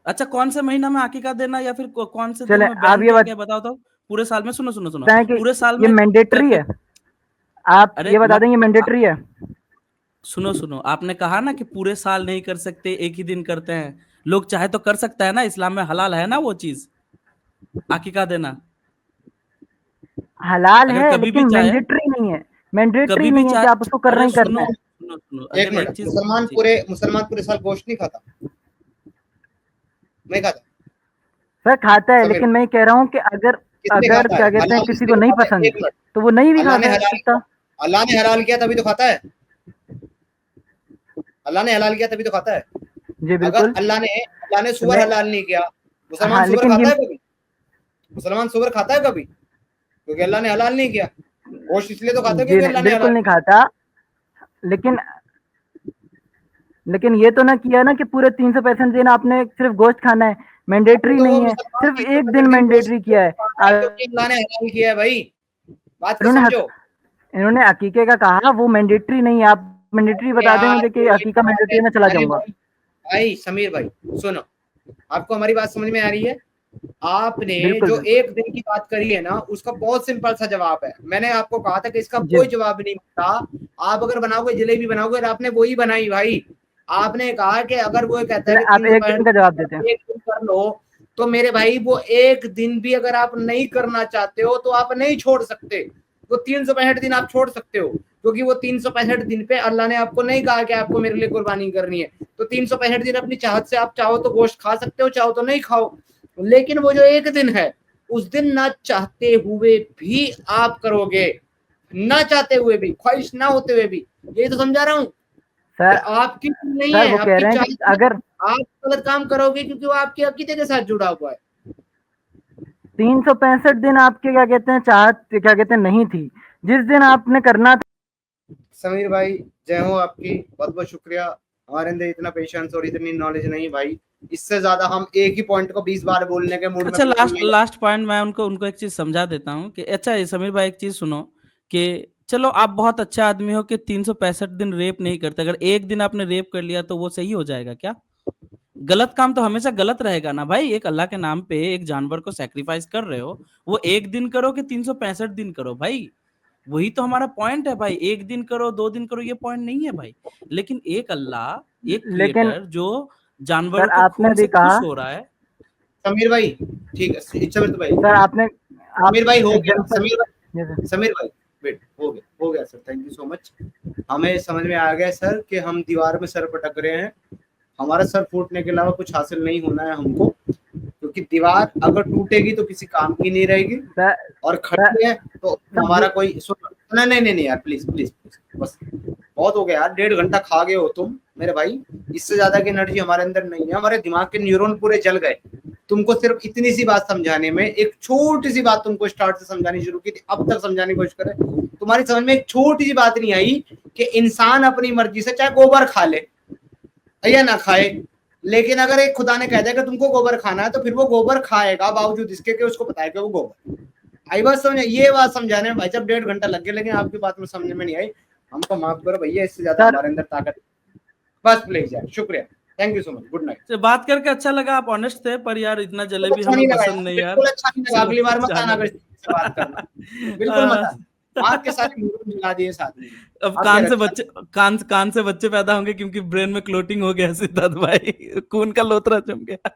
अच्छा कौन से महीना में आकीका देना या फिर कौन से दिन में बैन किया गया बताओ तो? पूरे साल में सुनो पूरे साल में ये मैंडेटरी है, आप ये बता दें ये मैंडेटरी है। सुनो आपने कहा ना कि पूरे साल नहीं कर सकते, एक ही दिन करते हैं। लोग चाहे तो कर सकता है ना, इस्लाम में हलाल है ना वो चीज, आकीका देना हलाल है, लेकिन मैंडेटरी नहीं है, मैंडेटरी नहीं है कि आप उसको करना ही करना है। मुसलमान पूरे साल गोश्त नहीं खाता? नहीं खाता सर, खाता है, लेकिन मैं कह रहा हूँ कि अगर क्या कहते हैं किसी को नहीं पसंद तो वो नहीं भी खा सकता। अल्लाह ने हलाल किया तभी तो खाता है, अल्लाह ने हलाल किया तभी तो खाता है। जी बिल्कुल। अगर अल्लाह ने सुअर हलाल नहीं किया, मुसलमान सुअर खाता है कभी? मुसलमान सुअर खाता है कभी? क्योंकि अल्लाह ने हलाल नहीं किया। गोश्त इसलिए तो खाते हो जी क्योंकि नहीं, अल्लाह ने बिल्कुल हलाल नहीं खाता। लेकिन लेकिन ये तो ना किया ना कि पूरे 365 दिन आपने सिर्फ गोश्त खाना है, मैंडेटरी तो वो नहीं है, मुसलमान सिर्फ 365 एक दिन दिन गोश्त मैंडेटरी किया है। खाता है क्योंकि अल्लाह ने हलाल किया है भाई, बात को इन्होंने समझो। इन्होंने अकीके का कहा, वो मैंडेटरी नहीं है। आप मैंडेटरी अरे बता दें यार मुझे कि ये अकीका बात है, मैंडेटरी है, मैं चला अरे जाऊंगा। भाई समीर भाई सुनो, आपको हमारी बात समझ में आ रही है? आपने बिल्कुल जो बिल्कुल। एक दिन की बात करी है ना, उसका बहुत सिंपल सा जवाब है। मैंने आपको कहा था कि इसका जी कोई जवाब नहीं मिलता। आप अगर बनाओगे जलेबी बनाओगे, और आपने वही बनाई भाई। आपने कहा कि अगर वो कहता है चले, कि आप एक दिन का जवाब देते हैं। एक दिन कर लो, तो मेरे भाई वो एक दिन भी अगर आप नहीं करना चाहते हो तो आप नहीं छोड़ सकते। वो 365 दिन आप छोड़ सकते हो, क्योंकि वो 365 दिन पे अल्लाह ने आपको नहीं कहा कि आपको मेरे लिए कुर्बानी करनी है। तो 365 दिन अपनी चाहत से आप चाहो तो गोश्त खा सकते हो, चाहो तो नहीं खाओ। लेकिन वो जो एक दिन है, उस दिन ना चाहते हुए भी आप करोगे, ना चाहते हुए भी, ख्वाहिश ना होते हुए भी। यही तो समझा रहा हूँ कि सर आपकी नहीं सर है, वो कह आपकी रहे हैं कि चाहत अगर में आप गलत काम करोगे, क्योंकि वो आपके अकीदे के साथ जुड़ा हुआ है। 365 दिन आपके क्या कहते हैं चाहत क्या कहते हैं नहीं थी, जिस दिन आपने करना था। समीर भाई जय हो आपकी, बहुत बहुत शुक्रिया। हमारे अंदर इतना पेशेंस और इतनी नॉलेज नहीं भाई, इससे ज्यादा हम एक ही पॉइंट को 20 बार बोलने के मूड में अच्छा, बिल्कुल लास्ट नहीं। लास्ट पॉइंट मैं उनको उनको एक चीज समझा देता हूँ कि अच्छा ये समीर भाई एक चीज सुनो कि चलो आप बहुत अच्छे आदमी हो कि 365 दिन रेप नहीं करते, अगर एक दिन आपने रेप कर लिया तो वो सही हो जाएगा क्या? गलत काम तो हमेशा गलत रहेगा ना भाई। एक अल्लाह के नाम पे एक जानवर को सैक्रिफाइस कर रहे हो, वो एक दिन करो कि 365 दिन करो भाई, वही तो हमारा पॉइंट है भाई। एक दिन करो 2 दिन करो ये पॉइंट नहीं है भाई। लेकिन एक अल्लाह एक लेकिन क्रिएटर जो जानवरों सर के आपने खून भी से कहा, खुश हो रहा है। समीर भाई ठीक है, समीर भाई सर आपने आप समीर भाई हो गया, एग्जाम्पल। समीर भाई वेट, हो गया sir, thank you so much. हमें समझ में आ गया सर कि हम दीवार में सर पटक रहे हैं, हमारा सर फूटने के अलावा कुछ हासिल नहीं होना है हमको, क्योंकि दीवार अगर टूटेगी तो किसी काम की नहीं रहेगी, सर और सर खड़ी है तो हमारा कोई नहीं नहीं नहीं यार, प्लीज प्लीज बस बहुत हो गया यार, 1.5 घंटा खा गए हो तुम मेरे भाई। इससे ज्यादा की एनर्जी हमारे अंदर नहीं है, हमारे दिमाग के न्यूरॉन पूरे जल गए तुमको सिर्फ इतनी सी बात समझाने में। एक छोटी सी बात तुमको स्टार्ट से समझानी शुरू की थी, अब तक समझाने की कोशिश करे, तुम्हारी समझ में एक छोटी सी बात नहीं आई कि इंसान अपनी मर्जी से चाहे गोबर खा ले या ना खाए, लेकिन अगर एक खुदा ने कह दिया कि तुमको गोबर खाना है तो फिर वो गोबर खाएगा, बावजूद इसके कि उसको पता है कि वो गोबर। आई बात समझ, ये बात समझाने में भाई साहब 1.5 घंटा लग गया, लेकिन आपकी बात में समझ में नहीं आई। हमको माफ करो भैया, इससे ज्यादा सर हमारे अंदर ताकत। बस प्लीज यार, शुक्रिया, thank you so much, good night. से बात करके अच्छा लगा, आप ऑनेस्ट थे, पर यार इतना जलेबी अच्छा हमें नहीं लगा यार, पसंद नहीं यार। बिल्कुल अच्छा नहीं लगा, चलो अगली बार मत आना जाने अगर दो। से बात करना, बिल्कुल मत आना। आग के साथ मूड मिला दिए साथ में। अब अब कान यार से अच्छा, बच्चे कान से बच्चे पैदा होंगे क्योंकि ब्रेन में क्लोटिंग हो गया सिद्धार्थ भाई, खून का लोतरा जम गया।